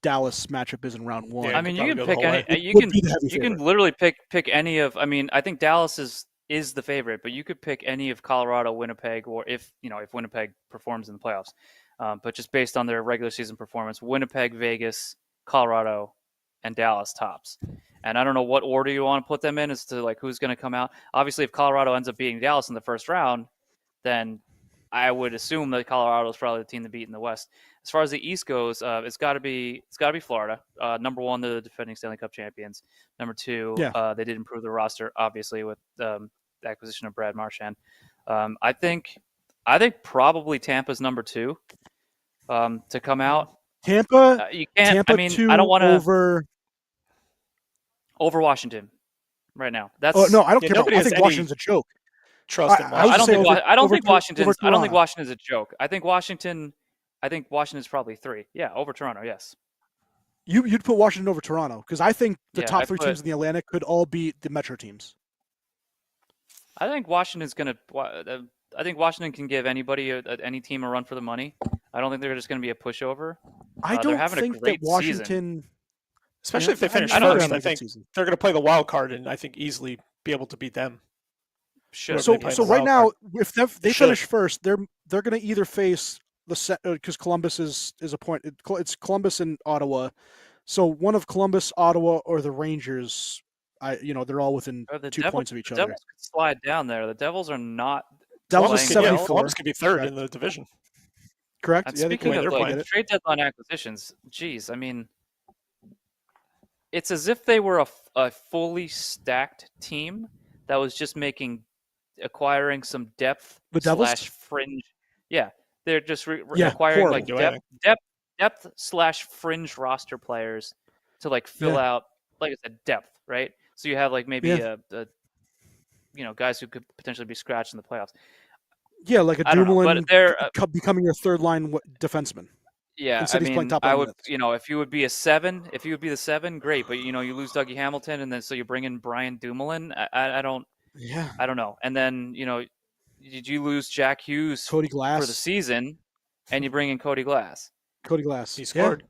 Dallas matchup is in round one. Yeah, I mean, you can pick any. You can literally pick any of. I mean, I think Dallas is the favorite, but you could pick any of Colorado, Winnipeg, or if Winnipeg performs in the playoffs. But just based on their regular season performance, Winnipeg, Vegas, Colorado, and Dallas tops. And I don't know what order you want to put them in as to like who's going to come out. Obviously, if Colorado ends up beating Dallas in the first round, then I would assume that Colorado is probably the team to beat in the West. As far as the East goes, it's got to be Florida. Number one, the defending Stanley Cup champions. Number two, they did improve the roster, obviously, with the acquisition of Brad Marchand. I think probably Tampa's number two to come out. Tampa. You can't. Tampa I mean, I don't want to over Washington right now. That's I don't care. I think Washington's a joke. Trust in Washington. I don't think Washington's a joke. I think Washington is probably 3. Yeah, over Toronto. Yes. You'd put Washington over Toronto because I think the top 3 teams in the Atlantic could all beat the Metro teams. I think Washington's going to. I think Washington can give any team a run for the money. I don't think they're just going to be a pushover. I don't think that Washington, season. Especially if they finish first, I think they're going to play the wild card and I think easily be able to beat them. So right now, if they finish first, they're going to either face because Columbus is a point. It's Columbus and Ottawa, so one of Columbus, Ottawa, or the Rangers. They're all within 2 points of each other. Devils could slide down there. The Devils are not. Devils is 74. Columbus could be third in the division. Correct. And speaking of trade deadline acquisitions, geez, I mean, it's as if they were a fully stacked team that was just acquiring some depth / fringe. Yeah, they're just acquiring like depth / fringe roster players to like fill out, like I said, depth, right? So you have like maybe guys who could potentially be scratched in the playoffs. Yeah, like a Dumoulin becoming your third line defenseman. Yeah, I mean, I would, if you would be the 7, great. But you lose Dougie Hamilton, and then so you bring in Brian Dumoulin. I don't know. And then did you lose Jack Hughes, Cody Glass for the season, and you bring in Cody Glass? He scored.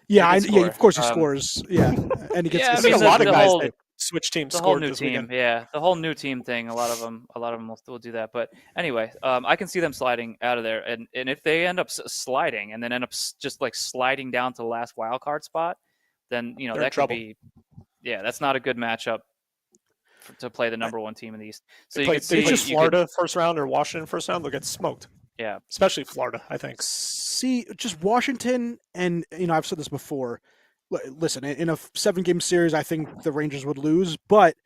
Yeah, of course he scores. Yeah, and he gets. A lot of guys that switch teams. The whole new team, the whole new team thing. A lot of them will do that. But anyway, I can see them sliding out of there, and if they end up sliding and then end up just like sliding down to the last wild card spot, then that could be. Yeah, that's not a good matchup to play the number one team in the East. So you could see just Florida first round or Washington first round, they'll get smoked. Yeah, especially Florida, I think. See, just Washington, and I've said this before. Listen, in a 7-game series, I think the Rangers would lose, but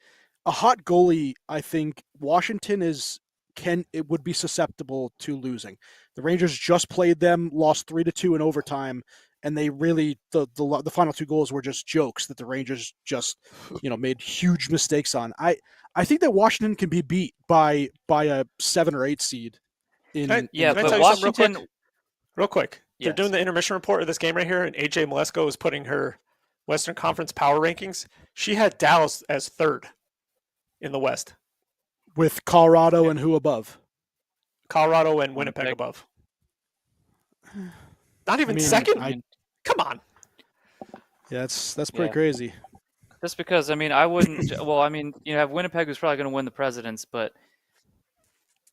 a hot goalie, I think Washington would be susceptible to losing. The Rangers just played them, lost 3-2 in overtime, and they really the final 2 goals were just jokes that the Rangers just made huge mistakes on. I think that Washington can be beat by a 7 or 8 seed. But Washington, real quick. Yes. They're doing the intermission report of this game right here, and AJ Malesko is putting her Western Conference power rankings. She had Dallas as 3rd in the West, with Colorado and who above? Colorado and Winnipeg above. Not even second. Come on. Yeah, that's pretty crazy. Just because I wouldn't. Well, you have Winnipeg who's probably going to win the Presidents, but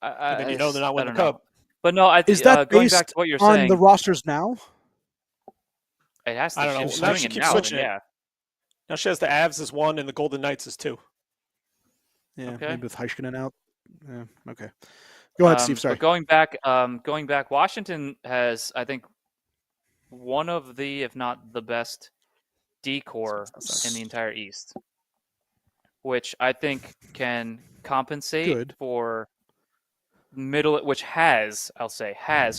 and then they're not winning the Cup. But no, is that going back to what you're saying on the rosters now? It has to. I don't know. Now she keeps switching it. Now she has the Avs as 1 and the Golden Knights as 2. Yeah, maybe with Heiskanen out. Yeah, okay. Go ahead, Steve. Sorry. But going back, Washington has, I think, one of the, if not the best, D-core in the entire East, which I think can compensate for which has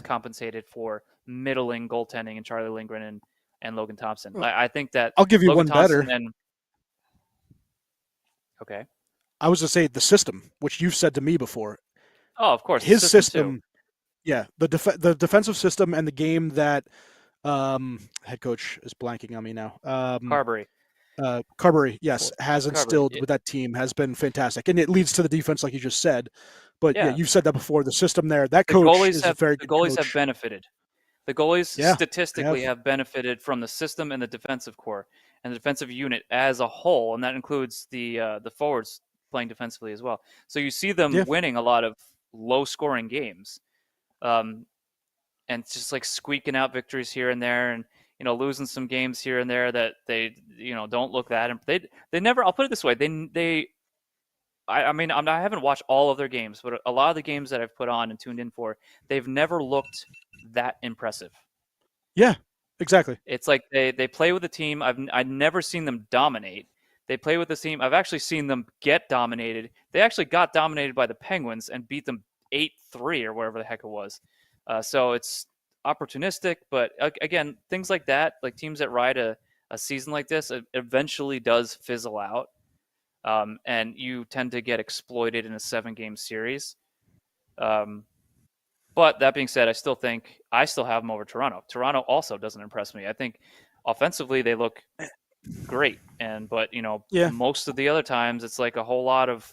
compensated for middling goaltending in Charlie Lindgren and Logan Thompson. I think that I'll give you Logan one better. Okay. I was to say the system, which you've said to me before. Oh, of course. His system, the defensive system and the game that head coach is blanking on me now. Carberry, yes, has instilled with that team has been fantastic, and it leads to the defense, like you just said. But you've said that before. The system there, that coach is a very good coach. The goalies have benefited. The goalies statistically have benefited from the system and the defensive core and the defensive unit as a whole, and that includes the forwards playing defensively as well. So you see them winning a lot of low-scoring games, and just like squeaking out victories here and there, and losing some games here and there that they don't look that. They never. I'll put it this way: I mean, I haven't watched all of their games, but a lot of the games that I've put on and tuned in for, they've never looked that impressive. Yeah, exactly. It's like they play with the team. I've never seen them dominate. They play with the team. I've actually seen them get dominated. They actually got dominated by the Penguins and beat them 8-3 or whatever the heck it was. So it's opportunistic, but again, things like that, like teams that ride a season like this, it eventually does fizzle out. And you tend to get exploited in a 7-game series. But that being said, I still have them over Toronto. Toronto also doesn't impress me. I think offensively they look great, but most of the other times it's like a whole lot of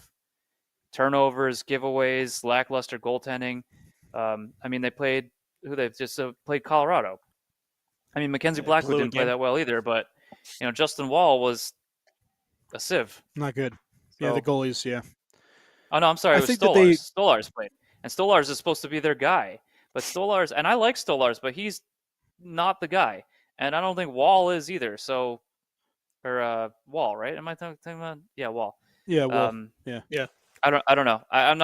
turnovers, giveaways, lackluster goaltending. I mean, they've just played Colorado. I mean, Mackenzie Blackwood didn't play that well either, but Justin Wall was a sieve. Not good. So, the goalies, yeah. Oh no, I'm sorry. It was Stolarz. Stolarz played, and Stolarz is supposed to be their guy. But Stolarz, and I like Stolarz, but he's not the guy, and I don't think Wall is either. So, or Wall, right? Am I talking about? Yeah, Wall. Yeah, Wall. Yeah. I don't know. I'm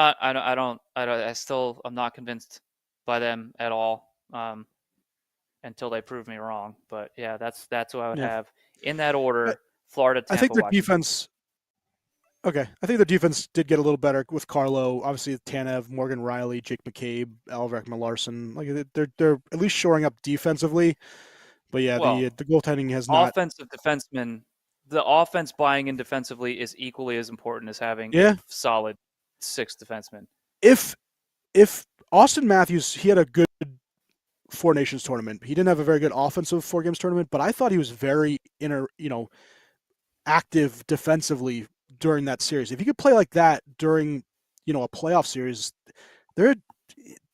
not convinced by them at all. Until they prove me wrong. But yeah, that's who I would have in that order. Florida, Tampa, I think their Washington. defense. Okay, I think the defense did get a little better with Carlo. Obviously, Tanev, Morgan Riley, Jake McCabe, Alvarez Larson. Like they're at least shoring up defensively. But yeah, the goaltending has not. Offensive defensemen. The offense buying in defensively is equally as important as having a solid 6 defensemen. If Austin Matthews, he had a good Four Nations tournament. He didn't have a very good offensive 4 games tournament, but I thought he was very active defensively during that series. If you could play like that during, a playoff series,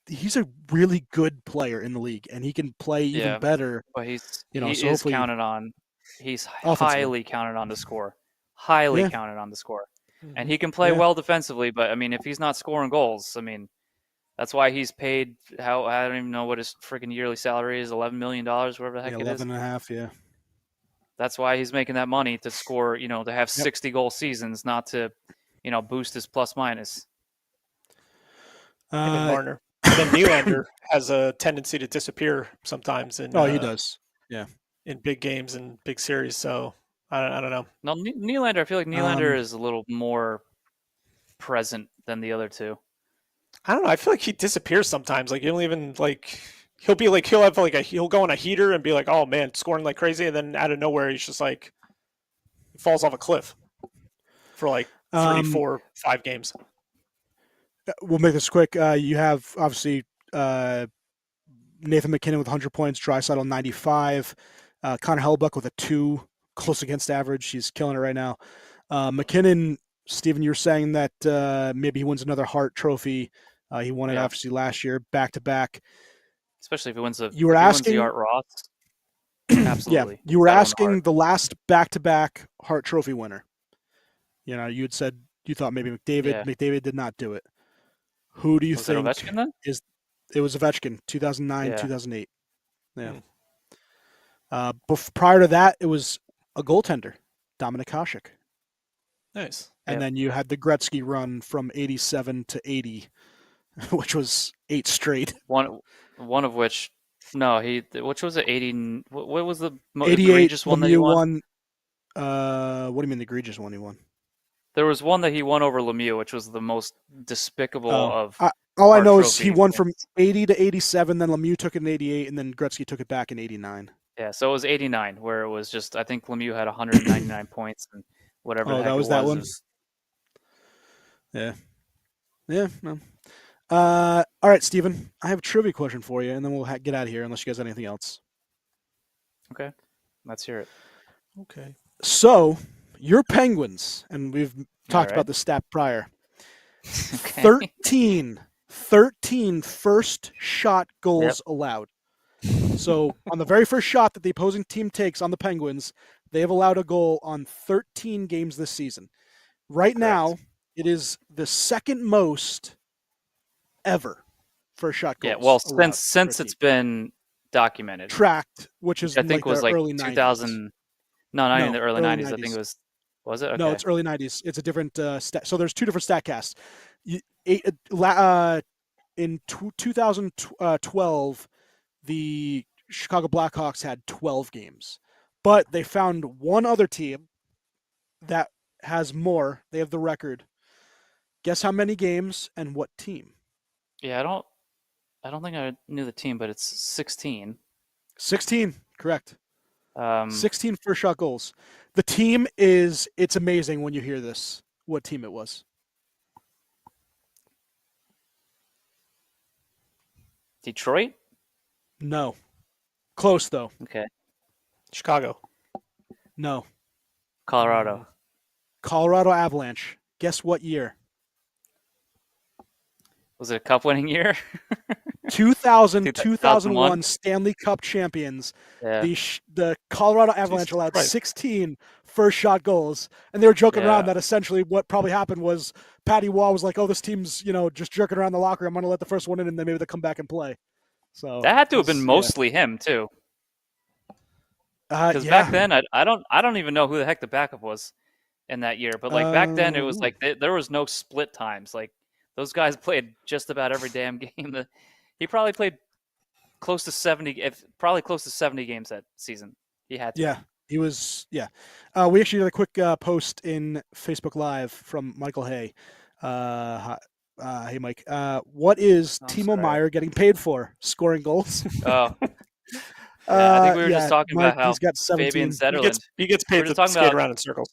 he's a really good player in the league, and he can play even better. But he's counted on. He's highly counted on to score. Highly counted on to score, and he can play well defensively. But I mean, if he's not scoring goals, I mean, that's why he's paid. I don't even know what his freaking yearly salary is. $11 million, whatever the heck it is. 11.5, yeah. That's why he's making that money to score, to have 60 goal seasons, not to, boost his plus minus. Marner. And then Nylander has a tendency to disappear sometimes. He does. Yeah. In big games and big series. So I don't know. No, Nylander. I feel like Nylander is a little more present than the other two. I don't know. I feel like he disappears sometimes. Like, you don't even he'll go on a heater and be like, oh man, scoring like crazy. And then out of nowhere, he's just like, he falls off a cliff for like 3, 4, 5 games. We'll make this quick. You have obviously Nathan McKinnon with 100 points, Draisaitl 95, Connor Hellebuyck with a 2, close against average. He's killing it right now. McKinnon, Steven, you were saying that maybe he wins another Hart Trophy. He won it obviously last year, back to back. Especially if he wins the. You were asking the Art Ross. Absolutely. Yeah, you were asking the last back-to-back Hart Trophy winner. You had said you thought maybe McDavid. Yeah. McDavid did not do it. Who do you think it Ovechkin then? It was Ovechkin, 2009, 2008. Yeah. Mm. Prior to that, it was a goaltender, Dominik Hasek. Nice. And then you had the Gretzky run from 87 to 80, which was 8 straight. One of which, which was it? 80. What was the most egregious one that he won? What do you mean the egregious one he won? There was one that he won over Lemieux, which was the most despicable of. All I know is he won from 80 to 87, then Lemieux took it in 88, and then Gretzky took it back in 89. Yeah, so it was 89, where it was just, I think Lemieux had 199 points and whatever the heck that was that one? Yeah. Yeah, no. All right, Steven, I have a trivia question for you, and then we'll get out of here unless you guys have anything else. Okay. Let's hear it. Okay. So, your Penguins, and we've talked about the stat prior, okay. 13 first shot goals allowed. So on the very first shot that the opposing team takes on the Penguins, they have allowed a goal on 13 games this season. Right now, it is the second most ever for shot goals. Yeah, well, since it's been documented, tracked, which is I think like was the like early 2000. 90s. No, not even the early 90s. I think it was it? Okay. No, it's early 90s. It's a different stat. So there's two different StatCasts. In 2012, the Chicago Blackhawks had 12 games, but they found one other team that has more. They have the record. Guess how many games and what team? Yeah, I don't think I knew the team, but it's 16. 16, correct. 16 first shot goals. The team is, it's amazing when you hear this, what team it was. Detroit? No. Close, though. Okay. Chicago? No. Colorado? Colorado Avalanche. Guess what year? Was it a cup winning year? 2000, 2001 Stanley Cup champions. Yeah. The Colorado Avalanche allowed 16 first shot goals, and they were joking around that essentially what probably happened was Patty Waugh was like, "Oh, this team's just jerking around the locker. I'm going to let the first one in, and then maybe they'll come back and play." So that had to have been mostly him too, because back then I don't even know who the heck the backup was in that year. But like back then it was like there was no split times. Like those guys played just about every damn game. He probably played close to 70 games that season. He had to. Yeah, he was. Yeah, we actually did a quick post in Facebook Live from Michael Hay. Hey, Mike. What is Timo Meier getting paid for? Scoring goals? Oh. I think we were just talking about how he's got 17. Fabian Zetterlund. He gets paid to skate around in circles.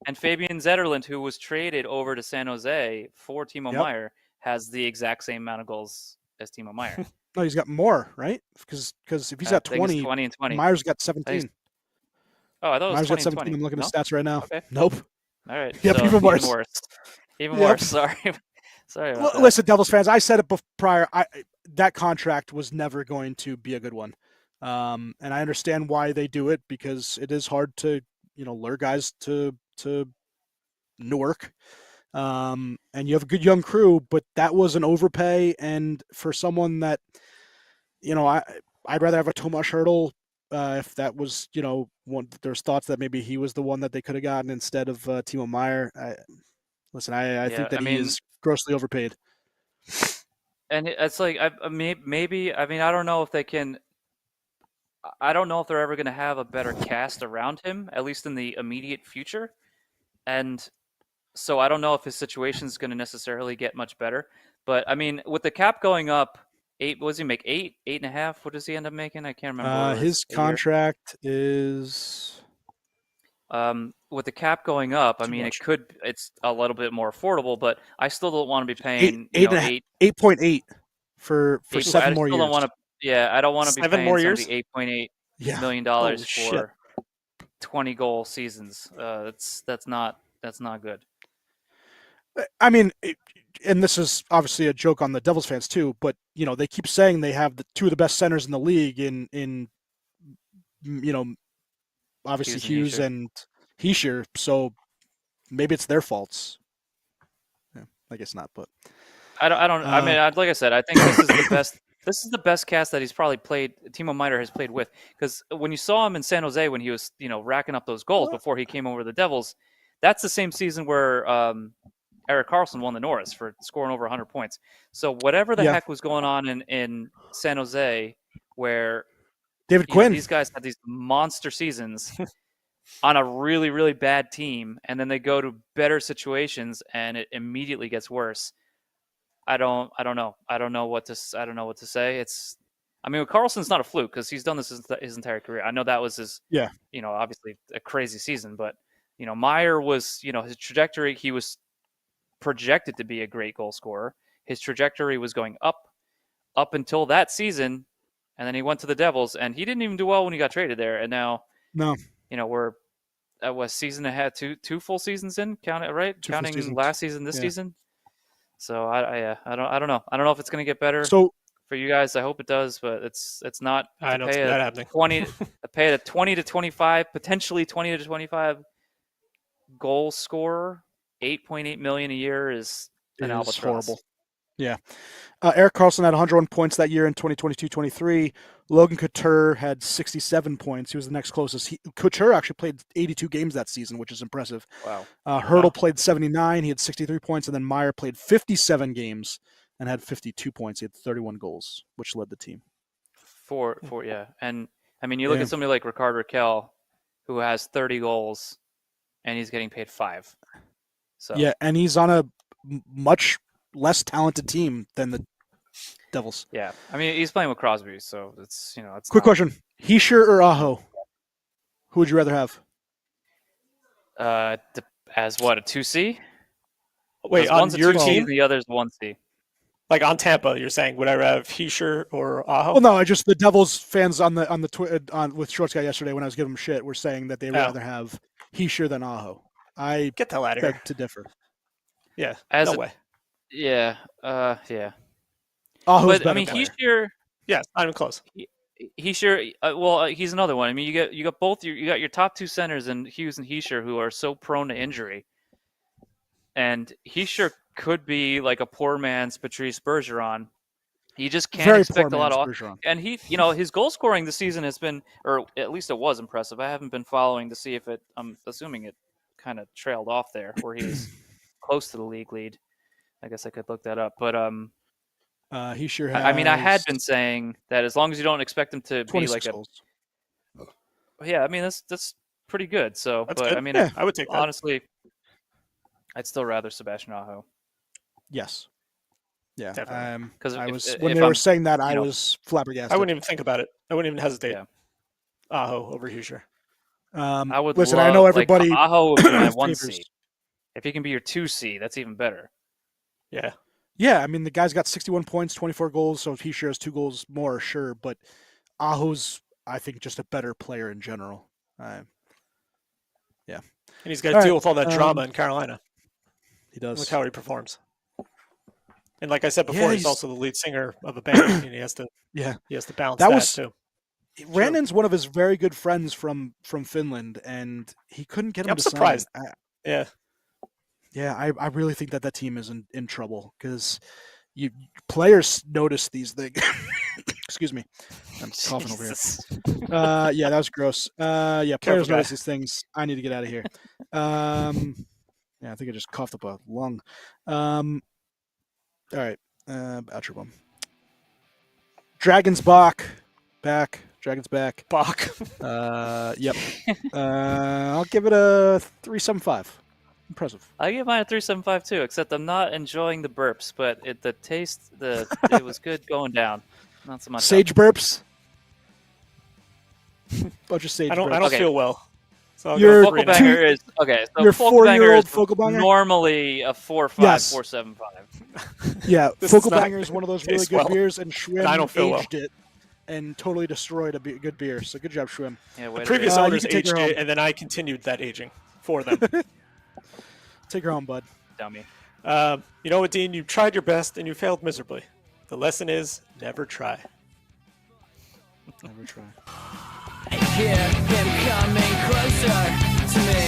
And Fabian Zetterlund, who was traded over to San Jose for Timo Meier, has the exact same amount of goals as Timo Meier. No, he's got more, right? Because if he's got 20, 20 and 20. Meier's got 17. Oh, I thought it was Meier's 20 got 17. 20. I'm looking at stats right now. Okay. Nope. All right. Yep, so even worse. Even worse. Sorry. Sorry about that. Listen, Devils fans, I said it prior. That contract was never going to be a good one. And I understand why they do it, because it is hard to, lure guys to Newark. And you have a good young crew, but that was an overpay. And for someone that, I'd rather have a Tomas Hertl if that was, there's thoughts that maybe he was the one that they could have gotten instead of Timo Meier. I think that he is grossly overpaid. And it's like, maybe, I don't know if they can. I don't know if they're ever going to have a better cast around him, at least in the immediate future. And so I don't know if his situation is going to necessarily get much better. But with the cap going up, what does he make? 8.5? What does he end up making? I can't remember. His contract is. With the cap going up, it's a little bit more affordable, but I still don't want to be paying 8.8 for 7 more years. I don't want to be paying $8.8 million for 20 goal seasons. That's not good. And this is obviously a joke on the Devils fans too, but they keep saying they have two of the best centers in the league in obviously Hughes and Hischier, so maybe it's their faults. Yeah, I guess not, but I don't. Like I said, I think this is the best. This is the best cast that he's probably played. Timo Meier has played with, because when you saw him in San Jose when he was racking up those goals before he came over to the Devils, that's the same season where Erik Karlsson won the Norris for scoring over 100 points. So whatever the heck was going on in San Jose, where David Quinn, these guys had these monster seasons on a really, really bad team, and then they go to better situations and it immediately gets worse. I don't know. I don't know what to say. Karlsson's not a fluke, because he's done this his entire career. I know that was his, obviously a crazy season, but Meier was, his trajectory, he was projected to be a great goal scorer. His trajectory was going up until that season, and then he went to the Devils, and he didn't even do well when he got traded there. And now, we're a season ahead, two full seasons in, counting last season, this season. So I don't know. I don't know if it's going to get better. So for you guys. I hope it does, but it's not. I don't see that happening. 20, pay a 20 to 25, potentially 20 to 25 goal scorer. 8.8 million a year is an albatross. Horrible. Yeah. Erik Karlsson had 101 points that year in 2022-23. Logan Couture had 67 points. He was the next closest. Couture actually played 82 games that season, which is impressive. Wow. Hurdle played 79. He had 63 points. And then Meyer played 57 games and had 52 points. He had 31 goals, which led the team. Yeah. And, I mean, you look at somebody like Rickard Rakell, who has 30 goals, and he's getting paid 5. So yeah, and he's on a much less talented team than the Devils. Yeah, I mean he's playing with Crosby, so it's it's. Quick question: Hischier or Aho? Who would you rather have? As what, a 2C? Wait, on your team, the other's 1C. Like on Tampa, you're saying would I rather have Hischier or Aho? Well, no, I just the Devils fans on with Shorts Guy yesterday when I was giving them shit were saying that they would rather have Hischier than Aho. I get the latter. Beg to differ. Yeah, no way. Yeah, yeah. Aho's but I mean, Hischier. Yeah, not even close. Hischier. Well, he's another one. I mean, you got both. You got your top 2 centers in Hughes and Hischier, who are so prone to injury. And Hischier could be like a poor man's Patrice Bergeron. You just can't expect a lot of. Bergeron. And his goal scoring this season has been, or at least it was impressive. I haven't been following to see if it. I'm assuming it kind of trailed off there, where he was close to the league lead. I guess I could look that up, but he sure has. I mean, I had been saying that as long as you don't expect him to be like goals. Yeah, I mean that's pretty good. So, that's but good. I mean, I would take that. Honestly, I'd still rather Sebastian Aho. Yes. Yeah. Because when they were saying that, I was flabbergasted. I wouldn't even think about it. I wouldn't even hesitate. Yeah. Aho over Hischier. I would listen. I know everybody. Like, Aho would be my 1C. If he can be your 2C, that's even better. Yeah. Yeah, I mean, the guy's got 61 points, 24 goals, so if he shares 2 goals more, sure. But Aho's, I think, just a better player in general. Yeah. And he's got to deal with all that drama in Carolina. He does. Look how he performs. And like I said before, he's also the lead singer of a band. And he has to balance that too. Rannon's one of his very good friends from Finland, and he couldn't get him to sign. I'm surprised. Yeah, I really think that team is in trouble because players notice these things. Excuse me, I'm coughing over here. Yeah, that was gross. Players notice these things. I need to get out of here. Yeah, I think I just coughed up a lung. All right, outro bum. Dragons back. Dragons back. Bach. Yep. I'll give it a 3.75. Impressive. I give mine a 3.75 too, except I'm not enjoying the burps, but it was good going down. Not so much. Sage burps. Bunch of sage burps. I don't feel well. So your focal banger is okay. So your 4-year-old focal banger normally a 4.5, 4.75. Yeah, focal banger is one of those really good beers, and Schwinn aged it and totally destroyed a good beer. So good job, Schwinn. Yeah, the previous owners aged it, and then I continued that aging for them. Take her home, bud. Dummy. You know what, Dean? You tried your best and you failed miserably. The lesson is never try. Never try. I hear him coming closer to me.